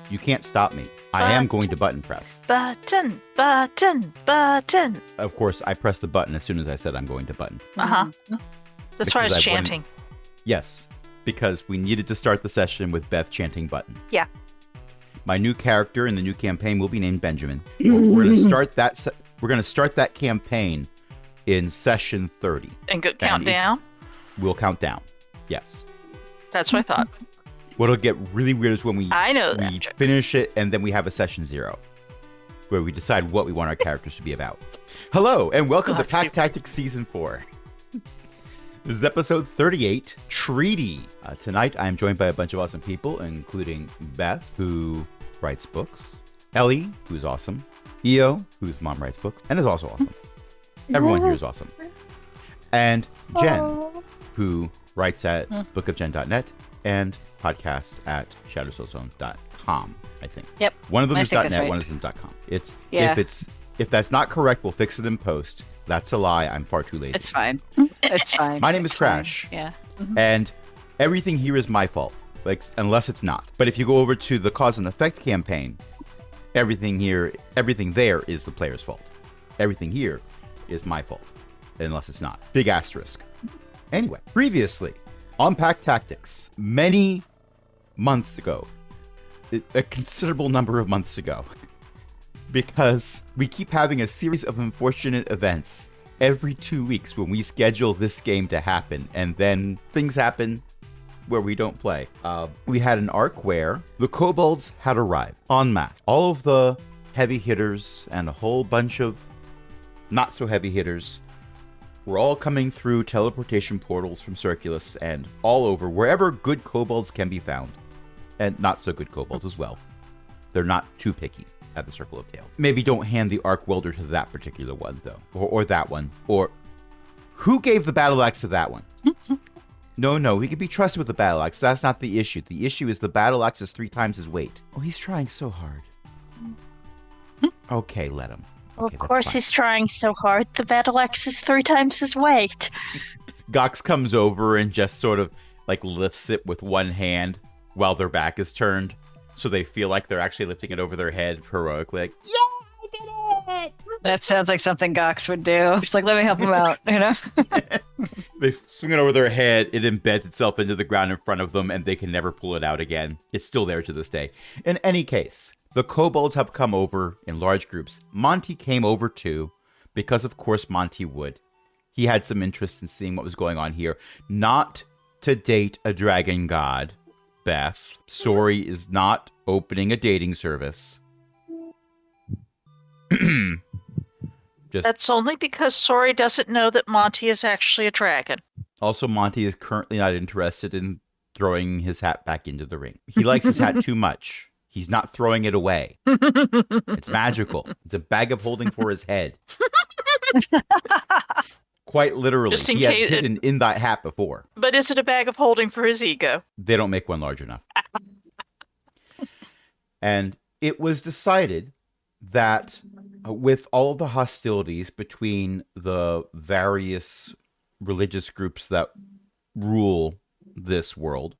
You can't stop me. I am going to button press. Button. Of course, I pressed the button as soon as I said I'm going to button. Uh-huh. That's why I was chanting. Yes, because we needed to start the session with Beth chanting button. Yeah. My new character in the new campaign will be named Benjamin. We're going to start that. We're going to start that campaign in session 30. And go count down? We'll count down. Yes. That's what I thought. What'll get really weird is when we finish it and then we have a session 0 where we decide what we want our characters to be about. Hello and welcome to Pack Tactics Season 4. This is episode 38, Treaty. Tonight I'm joined by a bunch of awesome people, including Beth, who writes books, Ellie, who's awesome, Io, whose mom writes books and is also awesome. Everyone here is awesome. And Jen, who writes at bookofjen.net and podcasts at shadowsoulzone.com, I think. Yep. One of them is .net, right. one of them is .com. If that's not correct, we'll fix it in post. That's a lie. I'm far too lazy. It's fine. It's fine. My name is Crash. Yeah. And everything here is my fault, unless it's not. But if you go over to the Cause and Effect campaign, everything there is the player's fault. Everything here is my fault, unless it's not. Big asterisk. Anyway, previously on Pack Tactics, many months ago, a considerable number of months ago, because we keep having a series of unfortunate events every 2 weeks when we schedule this game to happen, and then things happen where we don't play. We had an arc where the kobolds had arrived en masse. All of the heavy hitters and a whole bunch of not so heavy hitters were all coming through teleportation portals from Circulus and all over, wherever good kobolds can be found. And not so good kobolds as well. They're not too picky at the Circle of Tail. Maybe don't hand the arc welder to that particular one, though. Or that one. Or who gave the battle axe to that one? No, he can be trusted with the battle axe. That's not the issue. The issue is the battle axe is 3 times his weight. Oh, he's trying so hard. Okay, let him. Well, Okay, of course he's trying so hard. The battle axe is 3 times his weight. Gox comes over and just sort of lifts it with one hand while their back is turned, so they feel like they're actually lifting it over their head heroically. Yeah, I did it! That sounds like something Gox would do. It's like, let me help him out, you know? They swing it over their head, it embeds itself into the ground in front of them, and they can never pull it out again. It's still there to this day. In any case, the kobolds have come over in large groups. Monty came over too, because of course Monty would. He had some interest in seeing what was going on here. Not to date a dragon god, Beth. Sori is not opening a dating service. That's only because Sori doesn't know that Monty is actually a dragon. Also, Monty is currently not interested in throwing his hat back into the ring. He likes his hat too much. He's not throwing it away. It's magical. It's a bag of holding for his head. Quite literally. Just in he has case hidden in that hat before. But is it a bag of holding for his ego? They don't make one large enough. And it was decided that with all of the hostilities between the various religious groups that rule this world,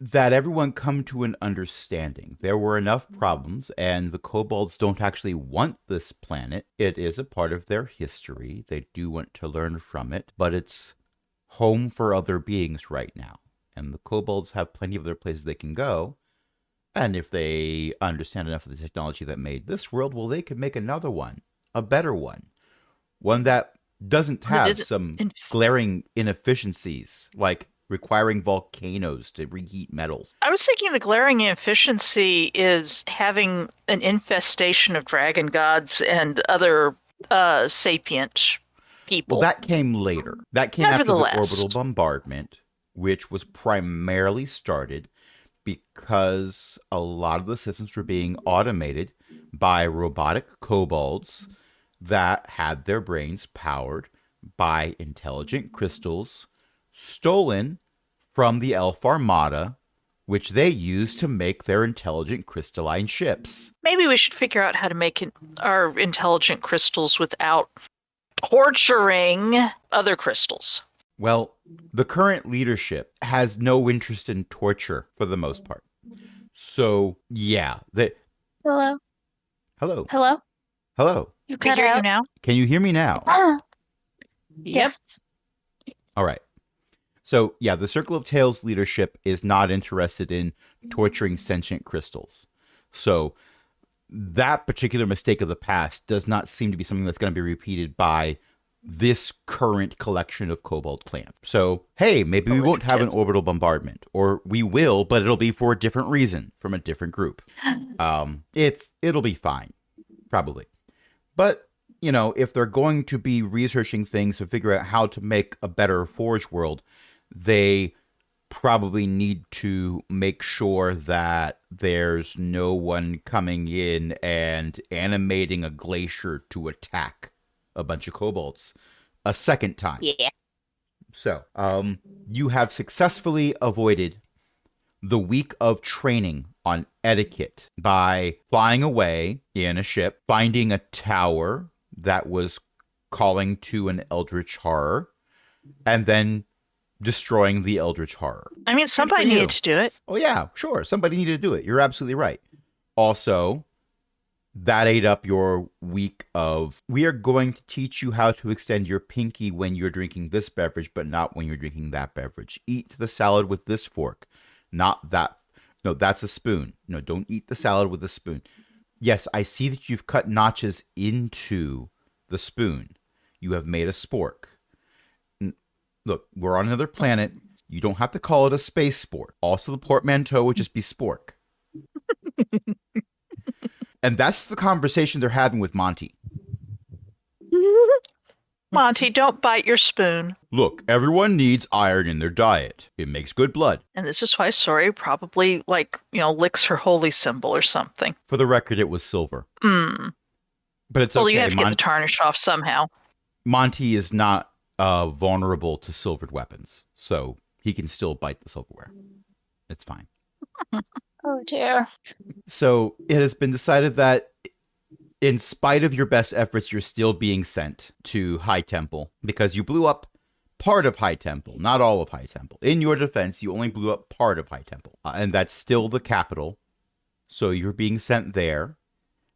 that everyone come to an understanding. There were enough problems, and the kobolds don't actually want this planet. It is a part of their history. They do want to learn from it, but it's home for other beings right now. And the kobolds have plenty of other places they can go. And if they understand enough of the technology that made this world, well, they could make another one, a better one. One that doesn't have some glaring inefficiencies, like requiring volcanoes to reheat metals. I was thinking the glaring inefficiency is having an infestation of dragon gods and other sapient people. Well, that came later. That came after the orbital bombardment, which was primarily started because a lot of the systems were being automated by robotic kobolds that had their brains powered by intelligent crystals stolen from the Elf Armada, which they used to make their intelligent crystalline ships. Maybe we should figure out how to make our intelligent crystals without torturing other crystals. Well, the current leadership has no interest in torture for the most part. So, yeah. Hello? Hello. Hello? Hello. You We cut hear out? you now. Can you hear me now? Ah, Yep. yes. All right. So, yeah, the Circle of Tales leadership is not interested in torturing sentient crystals. So, that particular mistake of the past does not seem to be something that's going to be repeated by this current collection of kobold clans. So, hey, maybe we won't have an orbital bombardment, or we will, but it'll be for a different reason from a different group. It'll be fine, probably. But, you know, if they're going to be researching things to figure out how to make a better Forge world, they probably need to make sure that there's no one coming in and animating a glacier to attack a bunch of kobolds a second time. Yeah. So, you have successfully avoided the week of training on etiquette by flying away in a ship, finding a tower that was calling to an eldritch horror, and then destroying the eldritch horror. I mean, somebody for you. needed to do it. Oh, yeah, sure. Somebody needed to do it. You're absolutely right. Also, that ate up your week of, we are going to teach you how to extend your pinky when you're drinking this beverage, but not when you're drinking that beverage. Eat the salad with this fork, not that. No, that's a spoon. No, don't eat the salad with a spoon. Yes, I see that you've cut notches into the spoon. You have made a spork. Look, we're on another planet. You don't have to call it a space spork. Also, the portmanteau would just be spork. And that's the conversation they're having with Monty. Monty, don't bite your spoon. Look, everyone needs iron in their diet. It makes good blood. And this is why Sori probably, licks her holy symbol or something. For the record, it was silver. Mm. But it's Well, okay. you have to get the tarnish off somehow. Monty is not vulnerable to silvered weapons, so he can still bite the silverware. It's fine. Oh dear. So it has been decided that in spite of your best efforts, you're still being sent to Hightemple because you blew up part of Hightemple, not all of Hightemple. In your defense, you only blew up part of Hightemple, and that's still the capital. So you're being sent there,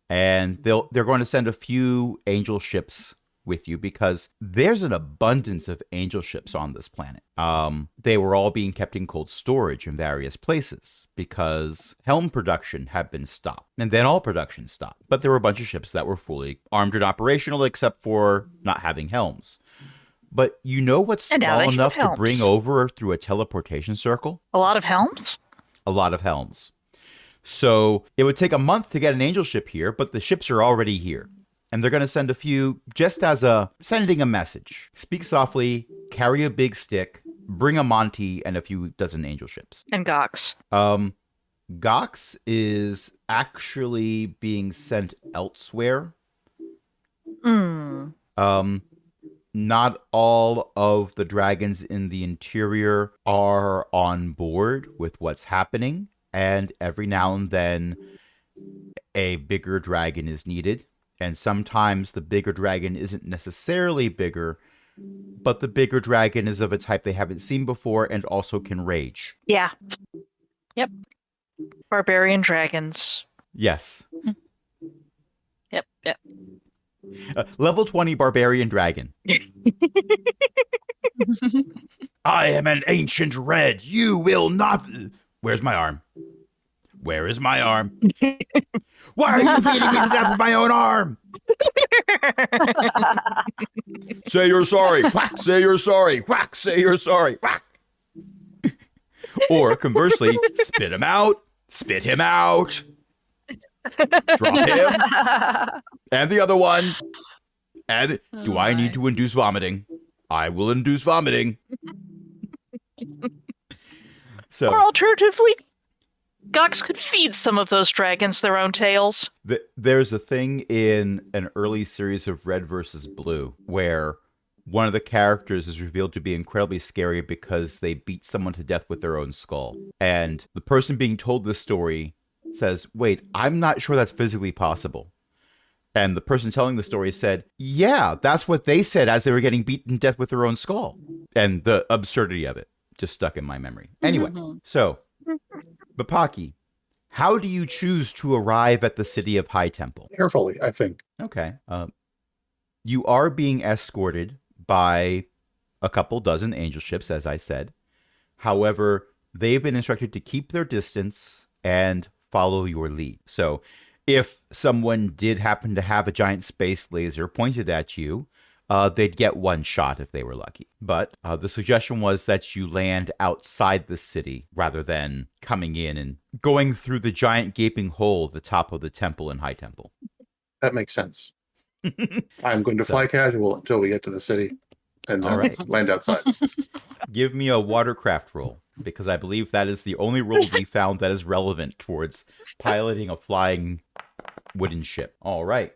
and they're going to send a few angel ships with you because there's an abundance of angel ships on this planet. They were all being kept in cold storage in various places because helm production had been stopped, and then all production stopped. But there were a bunch of ships that were fully armed and operational except for not having helms. But you know what's And now small they have enough to helms. bring over through a teleportation circle? A lot of helms? A lot of helms. So it would take a month to get an angel ship here, but the ships are already here. And they're going to send a few just as sending a message. Speak softly, carry a big stick, bring a Monty, and a few dozen angel ships. And Gox. Gox is actually being sent elsewhere. Mm. Not all of the dragons in the interior are on board with what's happening. And every now and then, a bigger dragon is needed. And sometimes the bigger dragon isn't necessarily bigger, but the bigger dragon is of a type they haven't seen before and also can rage. Yeah. Yep. Barbarian dragons. Yes. Yep. Level 20 barbarian dragon. I am an ancient red. You will not... Where's my arm? Where is my arm? Why are you beating me to death with my own arm? Say you're sorry. Whack, say you're sorry. Whack, say you're sorry. Whack. Or conversely, spit him out. Spit him out. Drop him. And the other one. And do I need to induce vomiting? I will induce vomiting. So, Or alternatively, Gox could feed some of those dragons their own tails. there's a thing in an early series of Red versus Blue where one of the characters is revealed to be incredibly scary because they beat someone to death with their own skull. And the person being told this story says, wait, I'm not sure that's physically possible. And the person telling the story said, yeah, that's what they said as they were getting beaten to death with their own skull. And the absurdity of it just stuck in my memory. Anyway, so, Bapaki, How do you choose to arrive at the city of Hightemple? Carefully, I think. Okay. You are being escorted by a couple dozen angel ships, as I said. However, they've been instructed to keep their distance and follow your lead. So if someone did happen to have a giant space laser pointed at you, they'd get one shot if they were lucky. But the suggestion was that you land outside the city rather than coming in and going through the giant gaping hole at the top of the temple in Hightemple. That makes sense. I'm going to fly casual until we get to the city and then All right. land outside. Give me a watercraft roll, because I believe that is the only roll we found that is relevant towards piloting a flying wooden ship. All right.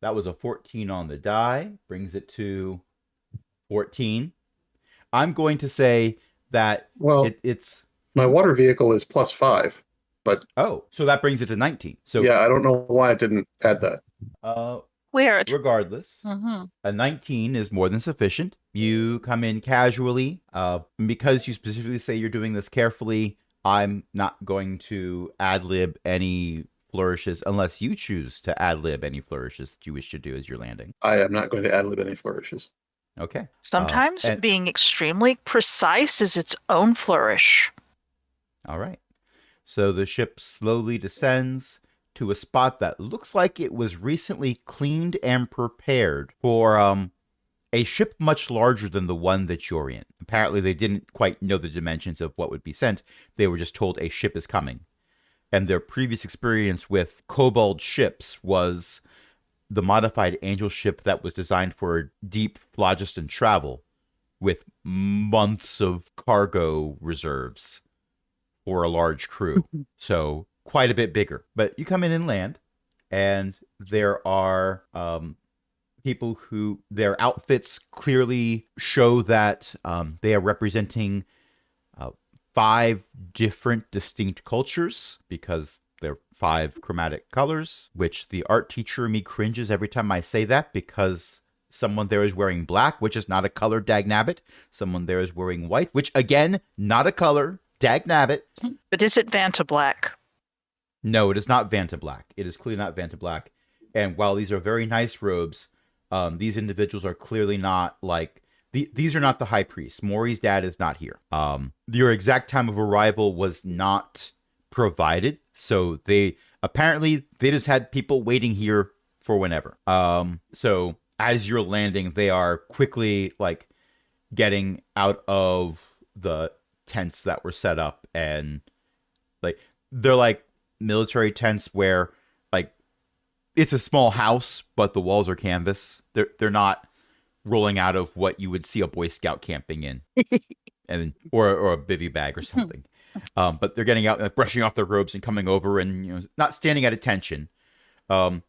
That was a 14 on the die, brings it to 14. I'm going to say that Well, it's... my water vehicle is +5, but Oh, so that brings it to 19. So yeah, I don't know why it didn't add that. Weird. Regardless, Mm-hmm. a 19 is more than sufficient. You come in casually. Because you specifically say you're doing this carefully, I'm not going to ad-lib any flourishes unless you choose to ad-lib any flourishes that you wish to do as you're landing. I am not going to ad-lib any flourishes. Okay. Sometimes and- being extremely precise is its own flourish. All right. So the ship slowly descends to a spot that looks like it was recently cleaned and prepared for a ship much larger than the one that you're in. Apparently, they didn't quite know the dimensions of what would be sent. They were just told a ship is coming. And their previous experience with kobold ships was the modified angel ship that was designed for deep phlogiston travel with months of cargo reserves for a large crew. So quite a bit bigger. But you come in and land, and there are people who their outfits clearly show that they are representing 5 different distinct cultures, because they're 5 chromatic colors, which the art teacher in me cringes every time I say that, because someone there is wearing black, which is not a color, dagnabbit. Someone there is wearing white, which again, not a color, dagnabbit. But is it Vanta Black? No, it is not Vanta Black. It is clearly not Vanta Black. And while these are very nice robes, these individuals are clearly not like... These are not the high priest. Maury's dad is not here. Your exact time of arrival was not provided. So they just had people waiting here for whenever. So as you're landing, they are quickly like getting out of the tents that were set up, and like they're like military tents where like it's a small house, but the walls are canvas. They're not rolling out of what you would see a Boy Scout camping in, and or a bivy bag or something. But they're getting out, brushing off their robes, and coming over, and not standing at attention. One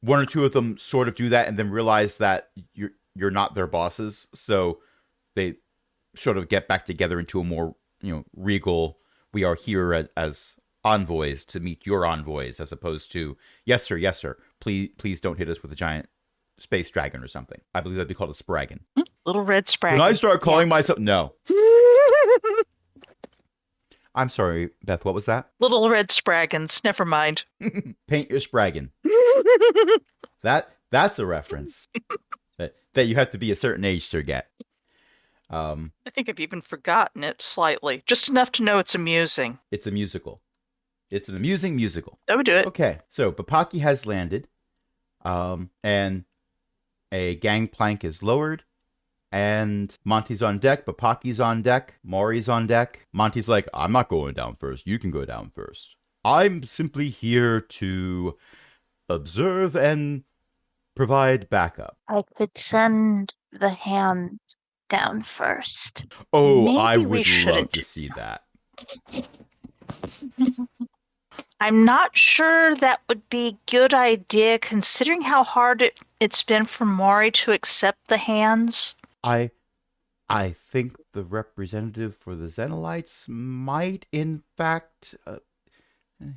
or two of them sort of do that, and then realize that you're not their bosses, so they sort of get back together into a more regal. We are here as envoys to meet your envoys, as opposed to yes sir. Please don't hit us with a giant space dragon or something. I believe that'd be called a spragon. Little red spragon. Can I start calling myself? No. I'm sorry, Beth. What was that? Little red spragons. Never mind. Paint your spragon. That's a reference that you have to be a certain age to get. I think I've even forgotten it slightly. Just enough to know it's amusing. It's a musical. It's an amusing musical. That would do it. Okay, so Bapaki has landed, and a gangplank is lowered, and Monty's on deck, Bapaki's on deck, Maury's on deck. Monty's like, I'm not going down first. You can go down first. I'm simply here to observe and provide backup. I could send the hands down first. Oh, Maybe I we would love shouldn't. to see that. I'm not sure that would be a good idea, considering how hard it's been for Maury to accept the hands. I think the representative for the Xenolites might, in fact,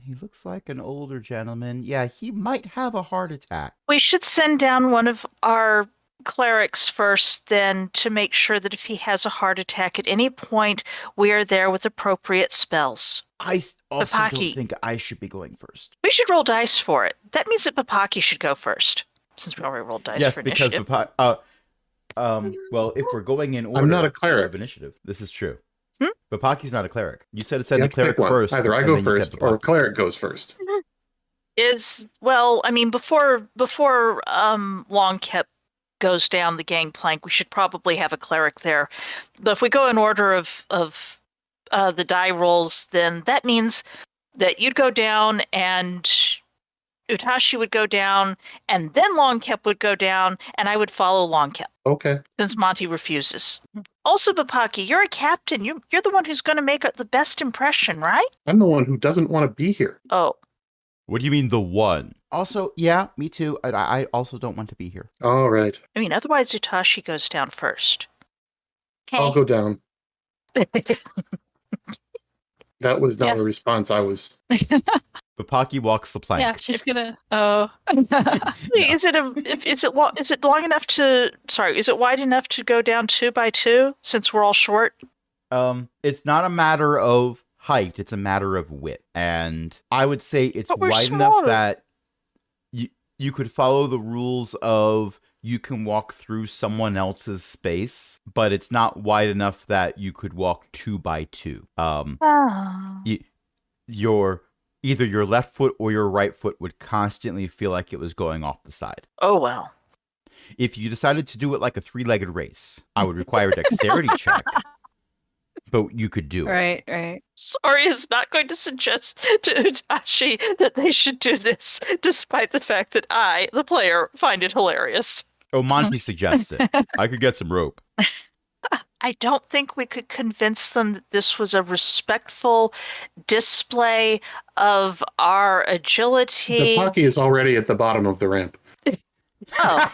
he looks like an older gentleman. Yeah, he might have a heart attack. We should send down one of our clerics first, then, to make sure that if he has a heart attack at any point, we are there with appropriate spells. I also don't Papaki. think I should be going first. We should roll dice for it. That means that Papaki should go first, since we already rolled dice Yes, for because initiative. well, if we're going in order I'm not a cleric. of initiative, this is true. Hmm? Papaki's not a cleric. You said You the have to pick cleric one. first. Either I and go then you said first or Papaki. cleric goes first. Well, I mean, before Longkept goes down the gangplank, we should probably have a cleric there. But if we go in order of the die rolls, then that means that you'd go down and Utashi would go down, and then Longkept would go down, and I would follow Longkept, Okay. since Monty refuses. Also, Papaki, you're a captain. You're the one who's going to make the best impression, right? I'm the one who doesn't want to be here. Oh, What do you mean the one? Also, yeah, me too. I also don't want to be here. All right. I mean, otherwise Utashi goes down first. I'll go down. That was not Yeah. a response I was. Papaki walks the plank. Yeah, she's gonna. Oh. Is it long enough to? Sorry, is it wide enough to go down 2 by 2? Since we're all short. It's not a matter of height; it's a matter of width. And I would say it's But we're wide enough smaller. that you could follow the rules of you can walk through someone else's space, but it's not wide enough that you could walk 2 by 2. Oh. Either your left foot or your right foot would constantly feel like it was going off the side. Oh well. If you decided to do it like a 3-legged race, I would require a dexterity check, but you could do it. Right. Sori is not going to suggest to Utashi that they should do this, despite the fact that I, the player, find it hilarious. Oh, Monty suggests it. I could get some rope. I don't think we could convince them that this was a respectful display of our The agility. Pocky is already at the bottom of the ramp. Oh,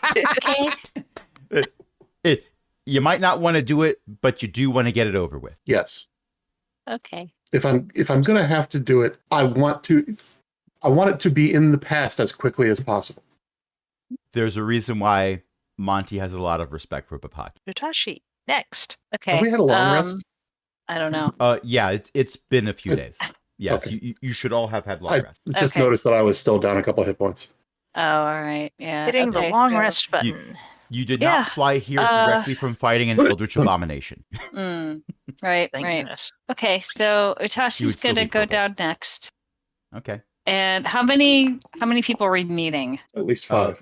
Okay. You might not want to do it, but you do want to get it over with. Yes. Okay. If I'm gonna have to do it, I want it to be in the past as quickly as possible. There's a reason why Monty has a lot of respect for Papaki. Utashi, next. Okay. Have we had a long rest? I don't know. Yeah, it's been a few days. Yes, Okay. you should all have had long I rest. just Okay. noticed that I was still down a couple hit points. Oh, all right. Yeah. Hitting the okay, long so- rest button. You did Yeah, not fly here directly from fighting an eldritch abomination. Right. Thank Right. goodness. Okay. So You Utashi's would still gonna be go purple. down next. Okay. And how many people are we meeting? At least 5.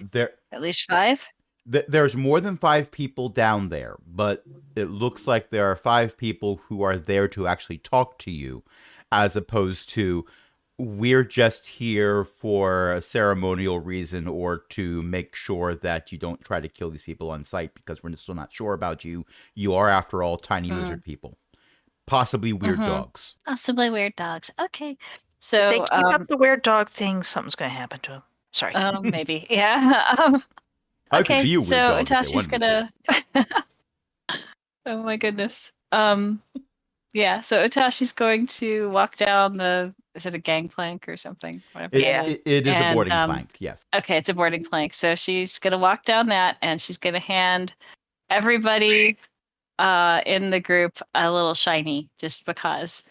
At least 5. There's more than 5 people down there, but it looks like there are 5 people who are there to actually talk to you, as opposed to we're just here for a ceremonial reason or to make sure that you don't try to kill these people on sight because we're still not sure about you. You are, after all, tiny lizard people. Possibly weird dogs. Possibly weird dogs. Okay. So They keep up the weird dog thing, something's going to happen to him. Sorry. maybe. Yeah. I could Okay. be a weird So dog if they Utashi's wanted me gonna. Oh my goodness. Yeah. So Utashi's going to walk down the. Is it a gangplank or something? Whatever Yeah. it is. It is a And, boarding plank, yes. Okay, it's a boarding plank. So she's gonna walk down that, and she's gonna hand everybody in the group a little shiny, just because.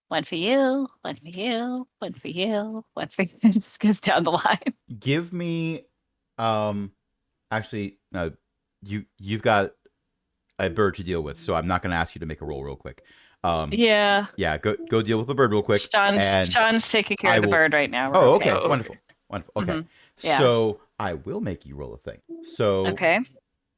One for you, one for you, one for you, one for you. It just goes down the line. Give me, actually, no, you've got a bird to deal with, so I'm not going to ask you to make a roll real quick. Yeah. Yeah, go deal with the bird real quick. and Sean's taking care I of the will- bird right now. We're Oh, okay, okay. wonderful. Okay, Mhm. Yeah. so I will make you roll a thing. So Okay.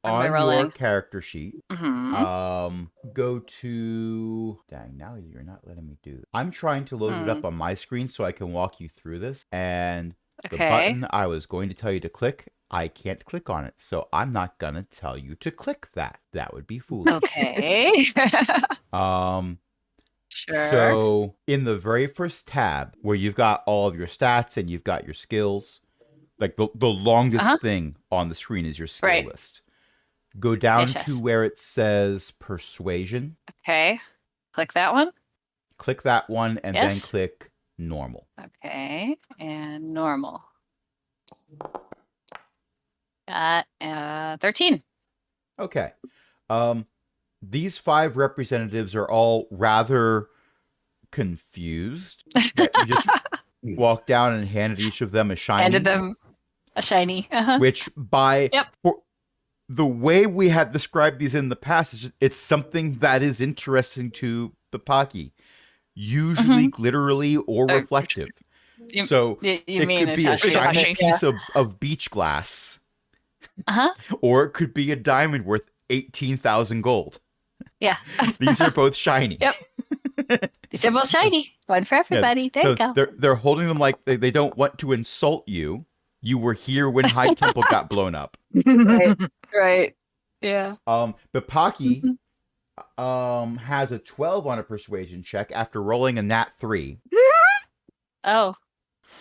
What am I on your rolling? character sheet, Mm-hmm. go to. Dang, now you're not letting me do this. I'm trying to load it up on my screen so I can walk you through this, and the Okay. button I was going to tell you to click, I can't click on it, so I'm not gonna tell you to click that. That would be foolish. Okay. Sure. So in the very first tab where you've got all of your stats and you've got your skills, like the longest thing on the screen is your skill Right. list. Go down Yes. to where it says persuasion. Okay. Click that one. Click that one and Yes. then click normal. Okay. And normal. Got 13. Okay. These 5 representatives are all rather confused that you just walked down and handed each of them a shiny. Handed them a shiny. Uh-huh. Which Yep. for the way we have described these in the past, it's something that is interesting to Bapaki, usually glitterally or reflective. So You it mean could be a Itachi. shiny piece of beach glass, or it could be a diamond worth 18,000 gold. Yeah. These are both shiny. Yep. These are both shiny. One for everybody. There you go. They're holding them like they don't want to insult you. You were here when Hightemple got blown up. Right. Yeah. Bapaki has a 12 on a persuasion check after rolling a nat 3. Oh.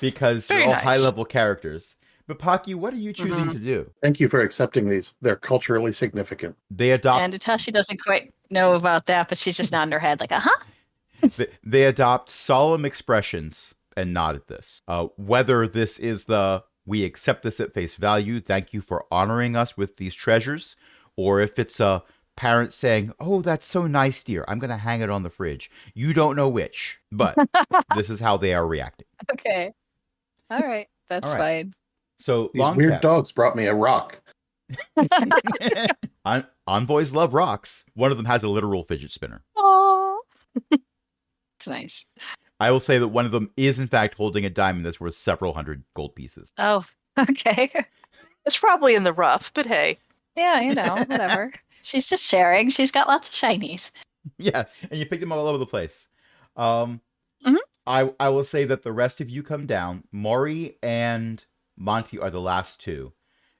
Because Very they're all nice. high-level characters. Bapaki, what are you choosing to do? Thank you for accepting these. They're culturally significant. They adopt And Itachi doesn't quite know about that, but she's just nodding her head like, they adopt solemn expressions and nod at this. Whether this is we accept this at face value, thank you for honoring us with these treasures, or if it's a parent saying, oh, that's so nice, dear, I'm going to hang it on the fridge. You don't know which, but this is how they are reacting. Okay. All right. That's All right. fine. So These weird Longcap. dogs brought me a rock. Envoys love rocks. One of them has a literal fidget spinner. Aww. It's nice. I will say that one of them is, in fact, holding a diamond that's worth several hundred gold pieces. Oh, okay. It's probably in the rough, but hey. Yeah, whatever. She's just sharing. She's got lots of shinies. Yes, and you pick them all over the place. Mhm. I will say that the rest of you come down. Mori and Monty are the last two.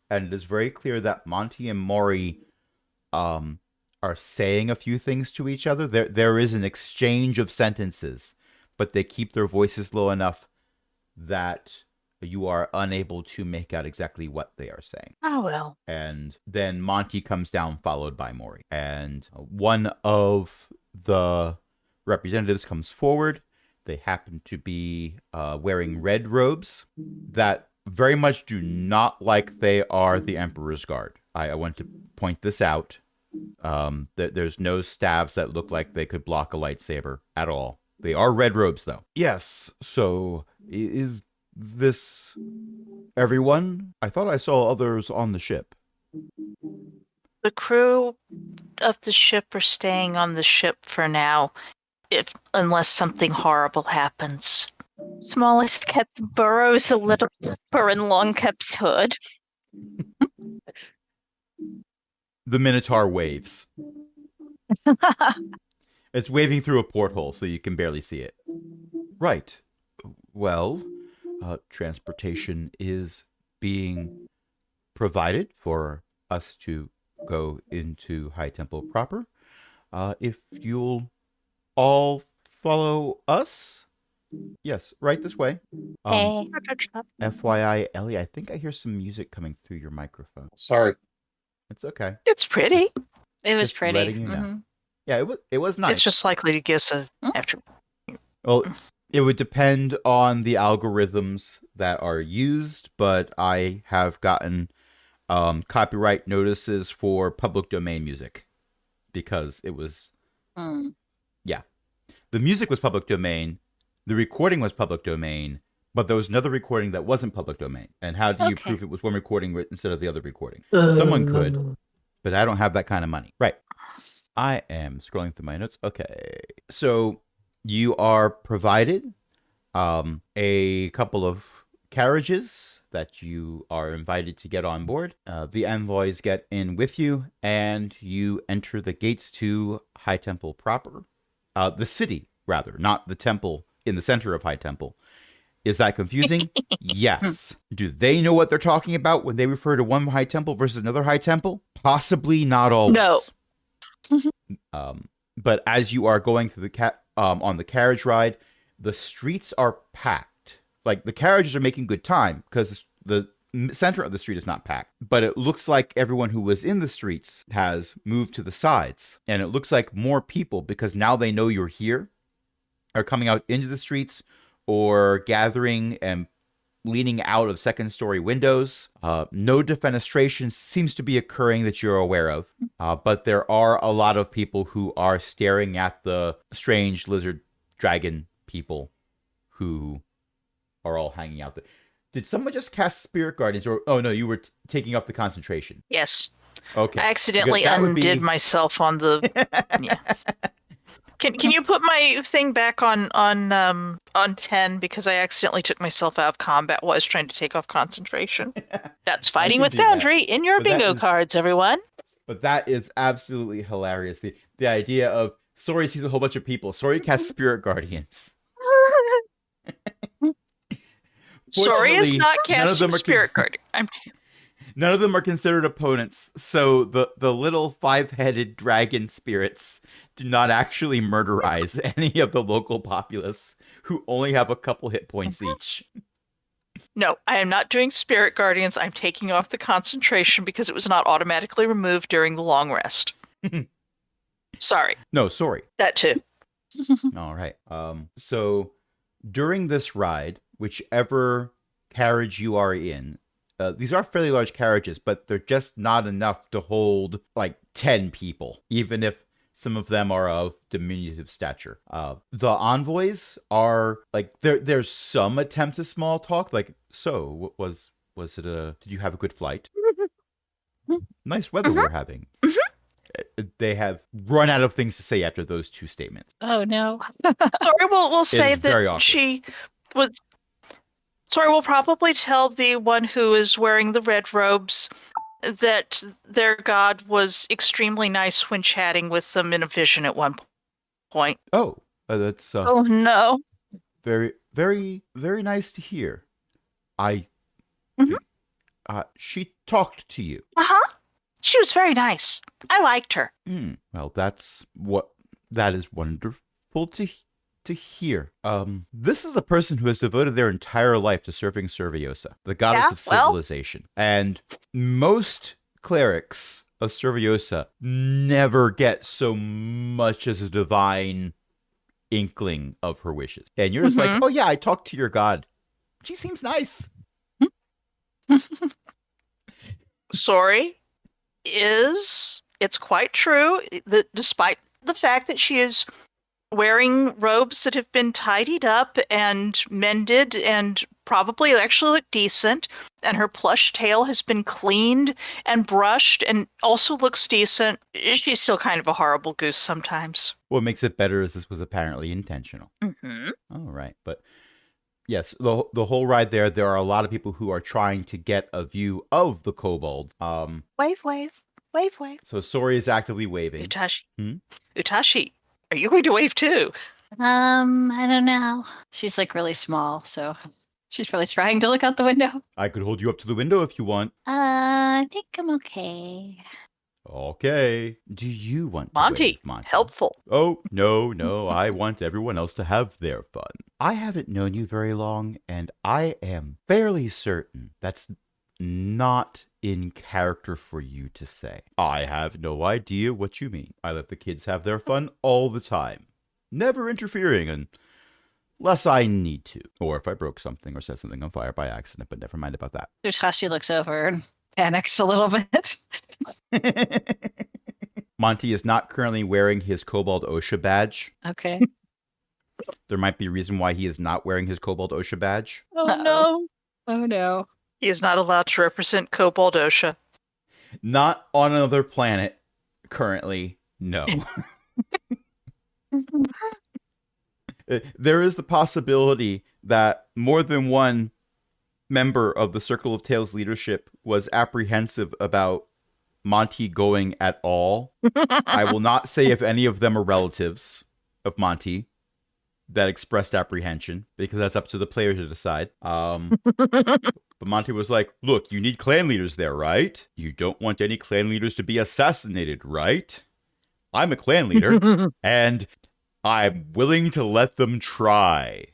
And it is very clear that Monty and Mori are saying a few things to each other. There is an exchange of sentences, but they keep their voices low enough that you are unable to make out exactly what they are saying. Oh, well. And then Monty comes down, followed by Mori. And one of the representatives comes forward. They happen to be wearing red robes that very much do not like they are the Emperor's Guard. I want to point this out. There's no staves that look like they could block a lightsaber at all. They are red robes, though. Yes, so is this everyone? I thought I saw others on the ship. The crew of the ship are staying on the ship for now, unless something horrible happens. Smallest Kep burrows a little deeper in Longkep's hood. The Minotaur waves. It's waving through a porthole, so you can barely see it. Right. Well, transportation is being provided for us to go into Hightemple proper. If you'll all follow us. Yes, right this way. FYI, Ellie, I think I hear some music coming through your microphone. Sorry. It's okay. It's pretty. It was Just pretty. letting you know. Yeah, it was nice. It's just likely to guess after. Well, it would depend on the algorithms that are used, but I have gotten copyright notices for public domain music because it was, yeah. The music was public domain, the recording was public domain, but there was another recording that wasn't public domain. And how do you prove it was one recording instead of the other recording? Someone could, but I don't have that kind of money. Right. I am scrolling through my notes. Okay. So you are provided a couple of carriages that you are invited to get on board. The envoys get in with you, and you enter the gates to Hightemple proper. The city, rather, not the temple in the center of Hightemple. Is that confusing? Yes. Do they know what they're talking about when they refer to one Hightemple versus another Hightemple? Possibly not always. No. But as you are going through on the carriage ride, the streets are packed. Like, the carriages are making good time because the center of the street is not packed. But it looks like everyone who was in the streets has moved to the sides. And it looks like more people, because now they know you're here, are coming out into the streets or gathering and leaning out of second-story windows. No defenestration seems to be occurring that you're aware of, but there are a lot of people who are staring at the strange lizard dragon people who are all hanging out there. Did someone just cast Spirit Guardians? Or oh no, you were taking off the concentration. Yes. Okay. I accidentally Because that would undid be- myself on the. Yeah. Can you put my thing back on 10 because I accidentally took myself out of combat while I was trying to take off concentration. That's fighting can with do that. boundary in your But that bingo is- cards, everyone. But that is absolutely hilarious. The idea of Sori sees a whole bunch of people. Sori casts Spirit Guardians. Sorry, is Fortunately, not none of casting them are Spirit Guardian. None of them are considered opponents, so the little 5-headed dragon spirits do not actually murderize any of the local populace who only have a couple hit points each. No, I am not doing Spirit Guardians. I'm taking off the concentration because it was not automatically removed during the long rest. Sorry. No, sorry. That too. All right. So during this ride, whichever carriage you are in, these are fairly large carriages, but they're just not enough to hold like 10 people, even if some of them are of diminutive stature. The envoys are like there's some attempt to small talk, like, so was it did you have a good flight? Nice weather we're having. They have run out of things to say after those two statements. Oh no. Sorry, we'll say is very that awkward. she was. Sorry, we'll probably tell the one who is wearing the red robes that their god was extremely nice when chatting with them in a vision at one point. Oh, that's Oh no. very, very, very nice to hear. Mhm. She talked to you. Uh-huh. She was very nice. I liked her. Well, that is wonderful to hear. This is a person who has devoted their entire life to serving Serviosa, the goddess Yeah, of well- civilization. And most clerics of Serviosa never get so much as a divine inkling of her wishes. And you're just like, Mhm. oh yeah, I talked to your god. She seems nice. Sorry, it's quite true that despite the fact that she is wearing robes that have been tidied up and mended and probably actually look decent, and her plush tail has been cleaned and brushed and also looks decent, she's still kind of a horrible goose sometimes. What makes it better is this was apparently intentional. Mm-hmm. All right, but yes, the whole ride there are a lot of people who are trying to get a view of the kobold. Wave, wave, wave, wave. So Sori is actively waving. Utashi. Hmm? Utashi, are you going to wave too? I don't know. She's like really small, so she's probably trying to look out the window. I could hold you up to the window if you want. I think I'm okay. Okay. Do you want to Monty, wave, Monty? helpful. Oh, no. I want everyone else to have their fun. I haven't known you very long, and I am fairly certain that's not in character for you to say. I have no idea what you mean. I let the kids have their fun all the time, never interfering unless I need to, or if I broke something or set something on fire by accident, but never mind about that. Utashi looks over and panics a little bit. Monty is not currently wearing his Kobold OSHA badge. Okay. There might be a reason why he is not wearing his Kobold OSHA badge. Oh Uh-oh. no. Oh no. He is not allowed to represent Kobold OSHA. Not on another planet currently, no. There is the possibility that more than one member of the Circle of Tales leadership was apprehensive about Monty going at all. I will not say if any of them are relatives of Monty that expressed apprehension, because that's up to the player to decide. But Monty was like, look, you need clan leaders there, right? You don't want any clan leaders to be assassinated, right? I'm a clan leader, and I'm willing to let them try.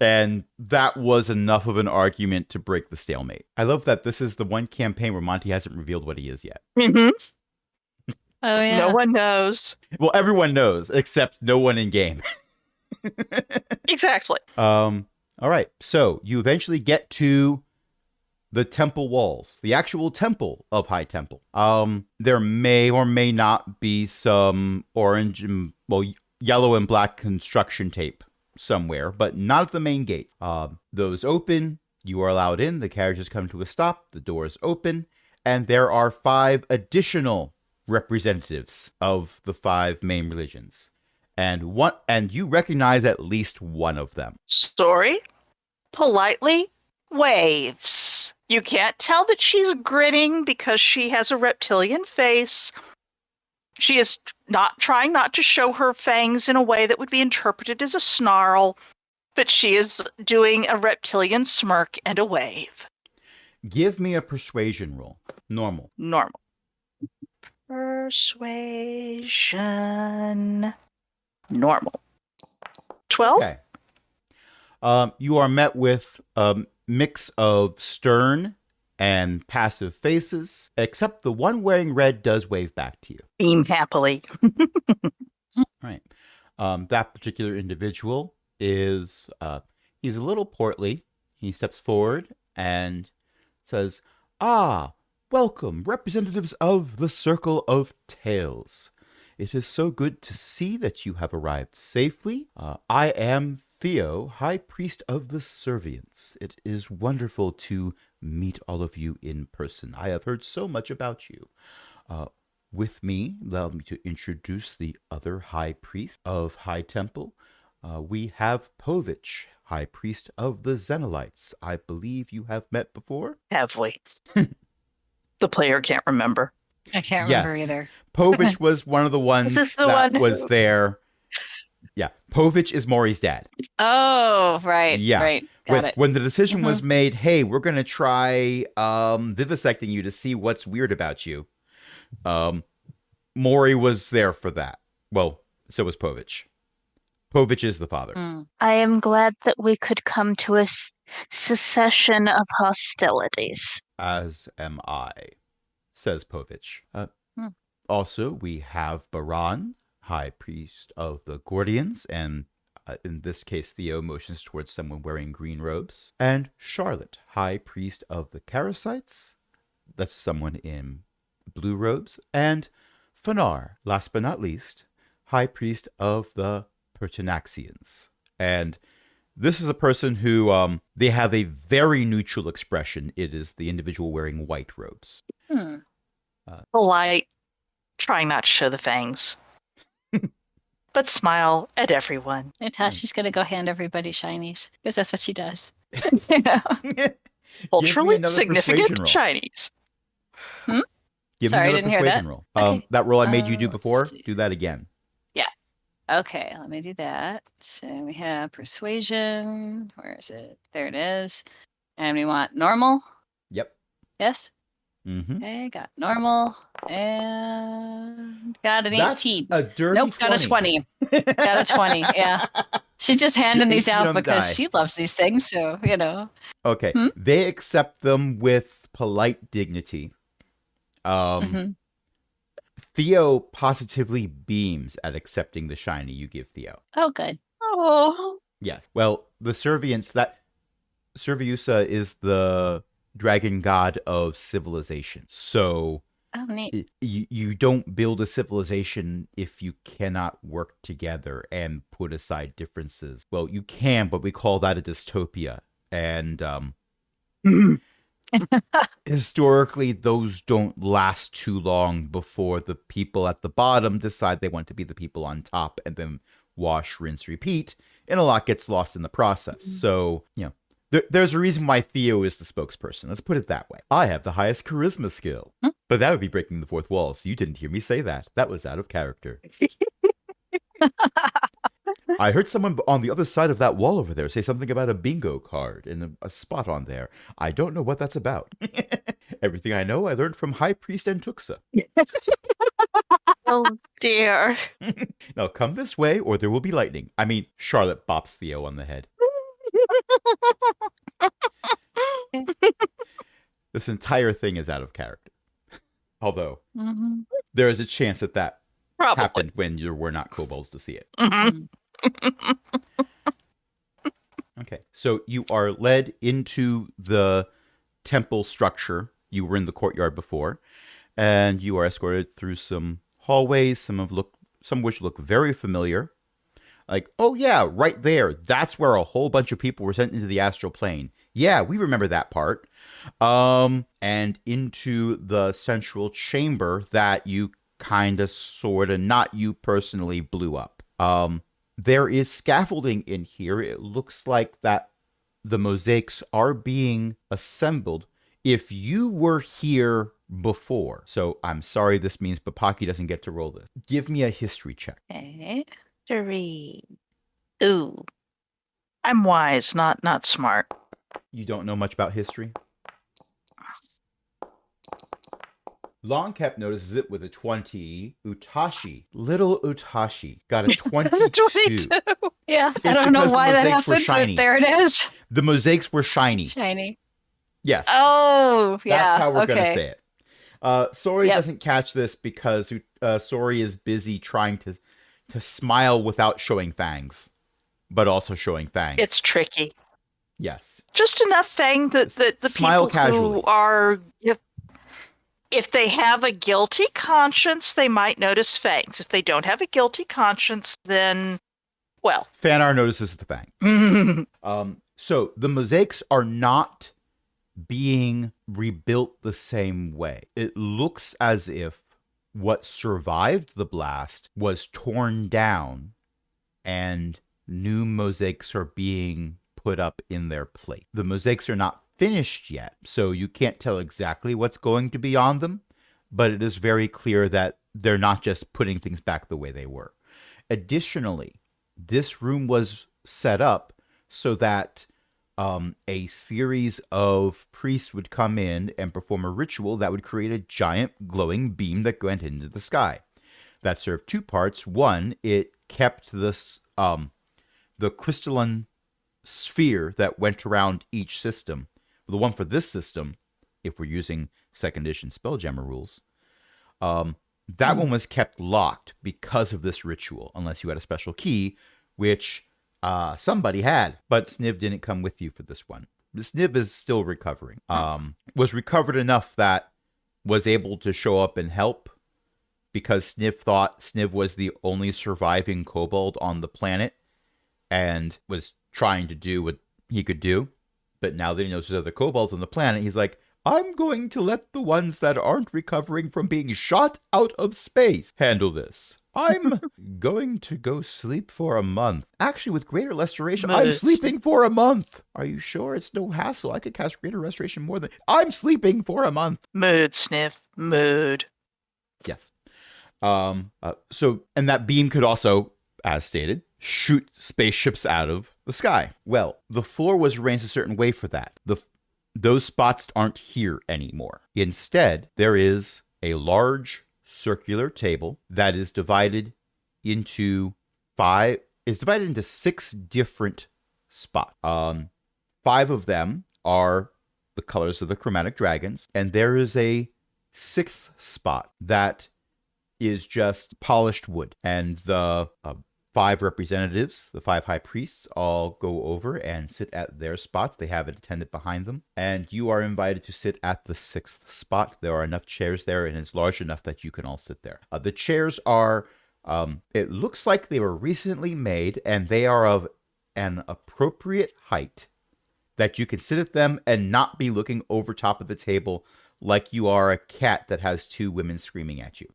And that was enough of an argument to break the stalemate. I love that this is the one campaign where Monty hasn't revealed what he is yet. Mm-hmm. Oh yeah. No one knows. Well, everyone knows, except no one in game. Exactly. All All right. So you eventually get to the temple walls, the actual temple of Hightemple. There may or may not be some orange and, well, yellow and black construction tape somewhere, but not at the main gate. Those open, you are allowed in, the carriages come to a stop, the doors open, and there are 5 additional representatives of the 5 main religions. And you recognize at least one of them. Story politely waves. You can't tell that she's grinning because she has a reptilian face. She is trying not to show her fangs in a way that would be interpreted as a snarl, but she is doing a reptilian smirk and a wave. Give me a persuasion roll. Normal. Normal. Persuasion. Normal. 12? Okay. You are met with a mix of stern and passive faces, except the one wearing red does wave back to you. Beam happily. Right. That particular individual is, he's a little portly. He steps forward and says, "Ah, welcome, representatives of the Circle of Tales. It is so good to see that you have arrived safely. I am Theo, High Priest of the Servients. It is wonderful to meet all of you in person. I have heard so much about you. With me, allow me to introduce the other High Priest of Hightemple. We have Povich, High Priest of the Xenolites. I believe you have met before." Have we? The player can't remember. I can't remember Yes. either. Povich was one of the ones This is the that one was who- there. Yeah, Povich is Maury's dad. Oh, right. Yeah. Right. Got it. When the decision was made, hey, we're going to try vivisecting you to see what's weird about you, Maury was there for that. Well, so was Povich. Povich is the father. Mm. I am glad that we could come to a cessation of hostilities. As am I, says Povich. Hmm. Also, we have Baran, High Priest of the Gordians, and in this case, Theo motions towards someone wearing green robes. And Charlotte, High Priest of the Karasites. That's someone in blue robes. And Fanar, last but not least, High Priest of the Pertinaxians. And this is a person who, they have a very neutral expression. It is the individual wearing white robes. Hmm. Polite, trying not to show the fangs. But smile at everyone. Natasha's going to go hand everybody shinies because that's what she does. You know? Culturally another significant persuasion roll. Chinese. Give Sorry, me I another didn't hear persuasion that. roll. Okay. That roll I made you do Let's before, see. do that again. Okay, let me do that. So we have persuasion. Where is it? There it is. And we want normal. Yep. Yes. Mm-hmm. Okay, got normal and got an That's 18. a dirty Nope, got a 20. Got a 20. Yeah. She's just handing Your these 18 out on the because die. she loves these things. So, you know. Okay. Hmm? They accept them with polite dignity. Mhm. Theo positively beams at accepting the shiny you give Theo. Oh, good. Oh, Yes. Well, the Servients, that Serviusa is the dragon god of civilization. So Oh, neat. you don't build a civilization if you cannot work together and put aside differences. Well, you can, but we call that a dystopia. And historically, those don't last too long before the people at the bottom decide they want to be the people on top, and then wash, rinse, repeat, and a lot gets lost in the process. So, there's a reason why Theo is the spokesperson. Let's put it that way. I have the highest charisma skill. But that would be breaking the fourth wall, so you didn't hear me say that. That was out of character. I heard someone on the other side of that wall over there say something about a bingo card and a spot on there. I don't know what that's about. Everything I know, I learned from High Priest and Tuxa. oh dear. Now come this way, or there will be lightning. I mean, Charlotte bops Theo on the head. This entire thing is out of character. Although, Mhm. there is a chance that Probably. happened when there were not kobolds to see it. Mhm. Okay, so you are led into the temple structure. You were in the courtyard before, and you are escorted through some hallways, some of which look very familiar. Like, oh yeah, right there. That's where a whole bunch of people were sent into the astral plane. Yeah, we remember that part. And into the central chamber that you kind of, sort of, not you personally, blew up. There is scaffolding in here. It looks like that the mosaics are being assembled. If you were here before, so I'm sorry this means Papaki doesn't get to roll this. Give me a history check. Okay. 3. Ooh. I'm wise, not smart. You don't know much about history? Longcap notices it with a 20. Utashi, little Utashi, got a 22. That's a 22. Yeah, I It's don't know because the why that mosaics were happened, shiny. but there it is. The mosaics were shiny. Shiny. Yes. Oh, yeah. That's how we're okay. going to say it. Sori Yep. doesn't catch this because Sori is busy trying to smile without showing fangs, but also showing fangs. It's tricky. Yes. Just enough fang that the Smile people casually. who are, if they have a guilty conscience, they might notice fangs. If they don't have a guilty conscience, then, well. Fanar notices the fang. So the mosaics are not being rebuilt the same way. It looks as if what survived the blast was torn down and new mosaics are being put up in their place. The mosaics are not finished yet, so you can't tell exactly what's going to be on them, but it is very clear that they're not just putting things back the way they were. Additionally, this room was set up so that a series of priests would come in and perform a ritual that would create a giant glowing beam that went into the sky. That served two parts. One, it kept this the crystalline sphere that went around each system. The one for this system, if we're using second edition Spelljammer rules, that one was kept locked because of this ritual, unless you had a special key, which somebody had, but Sniv didn't come with you for this one. Sniv is still recovering. Was recovered enough that was able to show up and help because Sniv thought Sniv was the only surviving kobold on the planet and was trying to do what he could do. But now that he knows there's other kobolds on the planet, he's like, I'm going to let the ones that aren't recovering from being shot out of space handle this. I'm going to go sleep for a month. Actually, with greater restoration, I'm sleeping for a month. Are you sure? It's no hassle. I could cast greater restoration more than... I'm sleeping for a month. Mood, Sniff. Mood. Yes. So, and that beam could also, as stated, shoot spaceships out of the sky. Well, the floor was arranged a certain way for that. Those spots aren't here anymore. Instead, there is a large circular table that is divided into 6 different spots. 5 of them are the colors of the chromatic dragons, and there is a 6th spot that is just polished wood, and the 5 representatives, the 5 high priests, all go over and sit at their spots. They have an attendant behind them, and you are invited to sit at the 6th spot. There are enough chairs there, and it's large enough that you can all sit there. The chairs are, it looks like they were recently made, and they are of an appropriate height that you can sit at them and not be looking over top of the table like you are a cat that has 2 women screaming at you.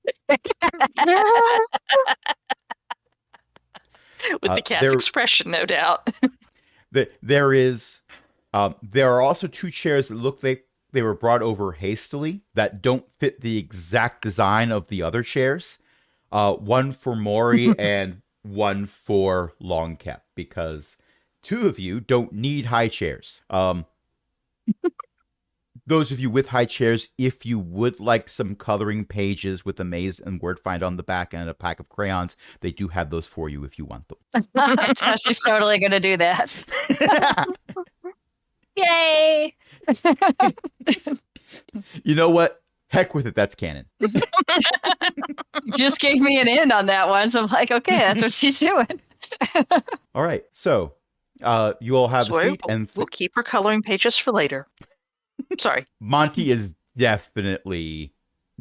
With the cat's expression, no doubt. There are also 2 chairs that look like they were brought over hastily that don't fit the exact design of the other chairs. One for Maury and one for Longcap, because 2 of you don't need high chairs. Those of you with high chairs, if you would like some coloring pages with a maze and word find on the back and a pack of crayons, they do have those for you if you want them. She's totally going to do that. Yay! You know what? Heck with it. That's canon. Just gave me an in on that one, so I'm like, okay, that's what she's doing. All right. So You all have a Sorry, seat, and we'll keep our coloring pages for later. Sorry. Monty is definitely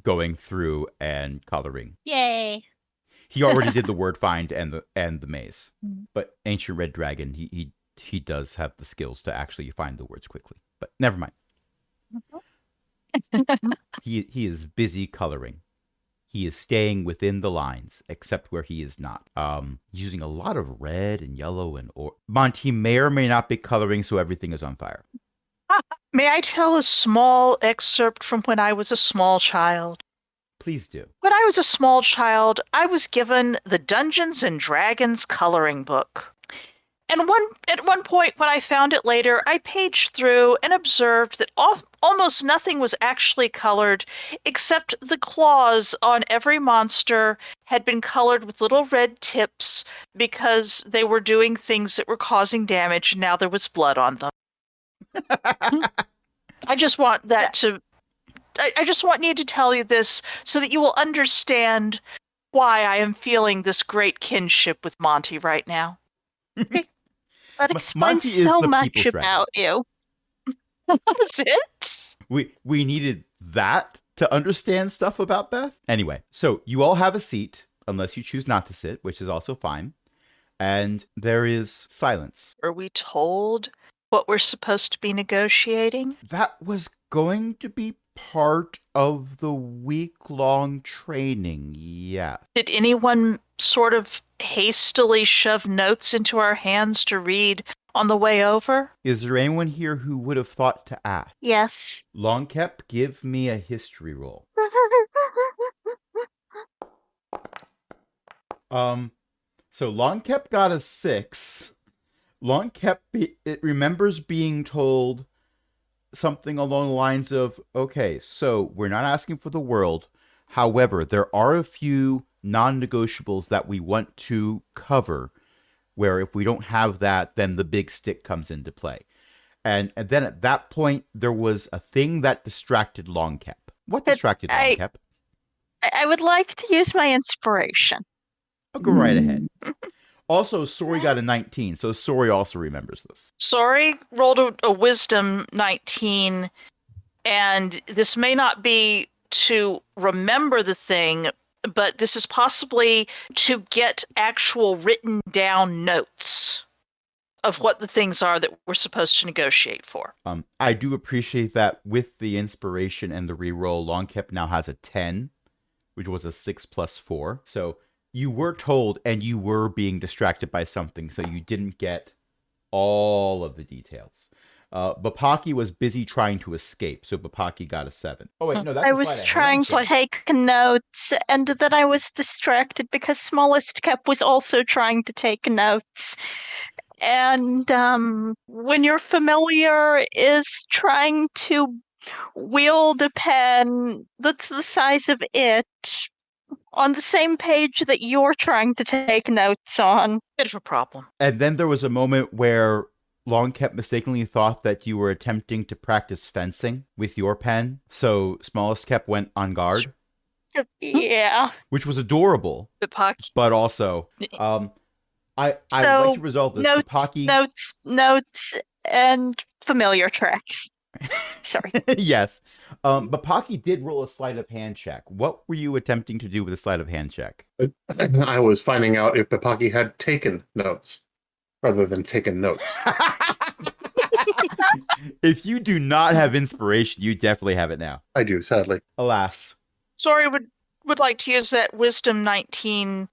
going through and coloring. Yay. He already did the word find and the maze. Mhm. But Ancient Red Dragon, he does have the skills to actually find the words quickly. But never mind. He is busy coloring. He is staying within the lines, except where he is not. Using a lot of red and yellow and Monty may or may not be coloring, so everything is on fire. May I tell a small excerpt from when I was a small child? Please do. When I was a small child, I was given the Dungeons and Dragons coloring book. And at one point, when I found it later, I paged through and observed that almost nothing was actually colored, except the claws on every monster had been colored with little red tips because they were doing things that were causing damage, and now there was blood on them. I just want that to... I just want you to tell you this so that you will understand why I am feeling this great kinship with Monty right now. That Monty explains is so the much people's dragon. about you. That's it? We needed that to understand stuff about Beth. Anyway, so you all have a seat, unless you choose not to sit, which is also fine. And there is silence. Are we told what we're supposed to be negotiating? That was going to be part of the week-long training, yeah. Did anyone sort of hastily shove notes into our hands to read on the way over? Is there anyone here who would have thought to ask? Yes. Longcap, give me a history roll. So Longcap got a 6. Longcap it remembers being told something along the lines of, okay, so we're not asking for the world. However, there are a few non-negotiables that we want to cover, where if we don't have that, then the big stick comes into play. And then at that point, there was a thing that distracted Longcap. What distracted Longcap? I would like to use my inspiration. I'll go right ahead. Also, Sori got a 19, so Sori also remembers this. Sorry, rolled a wisdom 19, and this may not be to remember the thing, but this is possibly to get actual written down notes of what the things are that we're supposed to negotiate for. I do appreciate that with the inspiration and the reroll, Longcap now has a 10, which was a 6 plus 4. So you were told and you were being distracted by something, so you didn't get all of the details. Bapaki was busy trying to escape, so Bapaki got a 7. Oh, wait, no, that's I a was sleight of trying hand to check. take notes, and then I was distracted because Smallest Cap was also trying to take notes. And when your familiar is trying to wield a pen that's the size of it on the same page that you're trying to take notes on. Bit of a problem. And then there was a moment where Longcap mistakenly thought that you were attempting to practice fencing with your pen, so Smallest Cap went on guard, Yeah. which was adorable, Bapaki. but also, I would So, like to resolve this. Bapaki, notes, and familiar tracks. Sorry. yes. Bapaki did roll a sleight of hand check. What were you attempting to do with a sleight of hand check? I was finding out if Bapaki had taken notes rather than taken notes. If you do not have inspiration, you definitely have it now. I do, sadly. Alas. Sorry, would like to use that wisdom 19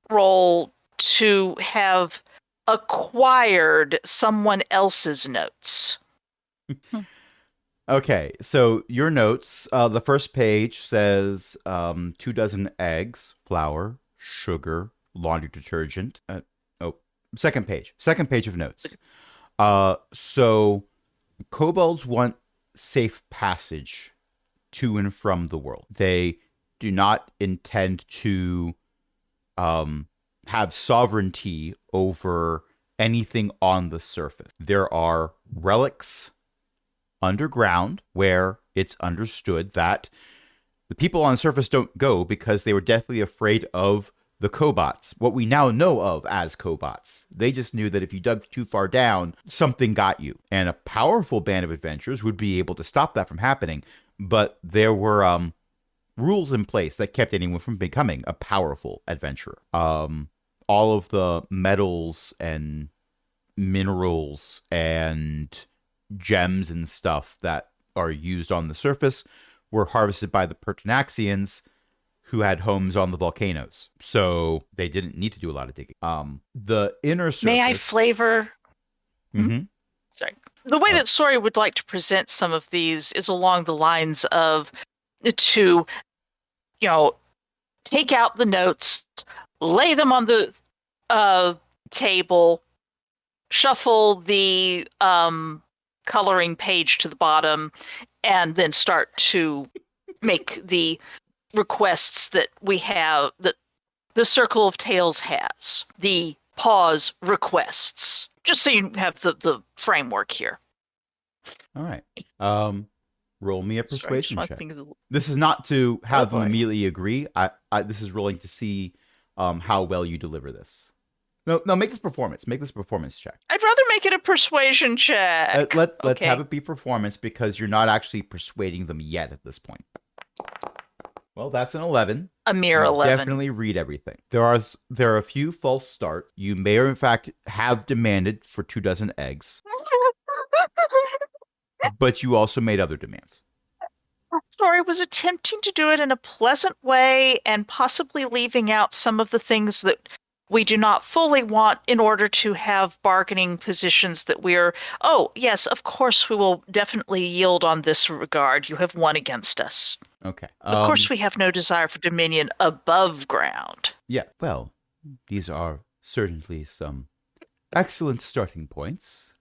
roll to have acquired someone else's notes. Okay, so your notes, the first page says 2 dozen eggs, flour, sugar, laundry detergent. Second page of notes. So kobolds want safe passage to and from the world. They do not intend to have sovereignty over anything on the surface. There are relics underground where it's understood that the people on the surface don't go because they were deathly afraid of the kobots, what we now know of as kobots. They just knew that if you dug too far down, something got you. And a powerful band of adventurers would be able to stop that from happening. But there were rules in place that kept anyone from becoming a powerful adventurer. All of the metals and minerals and gems and stuff that are used on the surface were harvested by the Pertinaxians, who had homes on the volcanoes. So they didn't need to do a lot of digging. The inner surface... May I flavor? Mm-hmm. Sorry. The way that Sori would like to present some of these is along the lines of to, take out the notes, lay them on the table, shuffle the coloring page to the bottom, and then start to make the requests that we have, that the Circle of Tales has, the pause requests, just so you have the framework here. All right. Roll me a persuasion Sorry, check. This is not to have them boy. immediately agree. This is rolling to see how well you deliver this. No, make this performance. Make this a performance check. I'd rather make it a persuasion check. Let's Okay. have it be performance, because you're not actually persuading them yet at this point. Well, that's an 11. A mere You 11. Definitely read everything. There are a few false starts. You may or in fact have demanded for 2 dozen eggs, but you also made other demands. Story was attempting to do it in a pleasant way and possibly leaving out some of the things that we do not fully want in order to have bargaining positions that we're, oh, yes, of course we will definitely yield on this regard. You have won against us. Okay. Of course we have no desire for dominion above ground. Yeah, well, these are certainly some excellent starting points.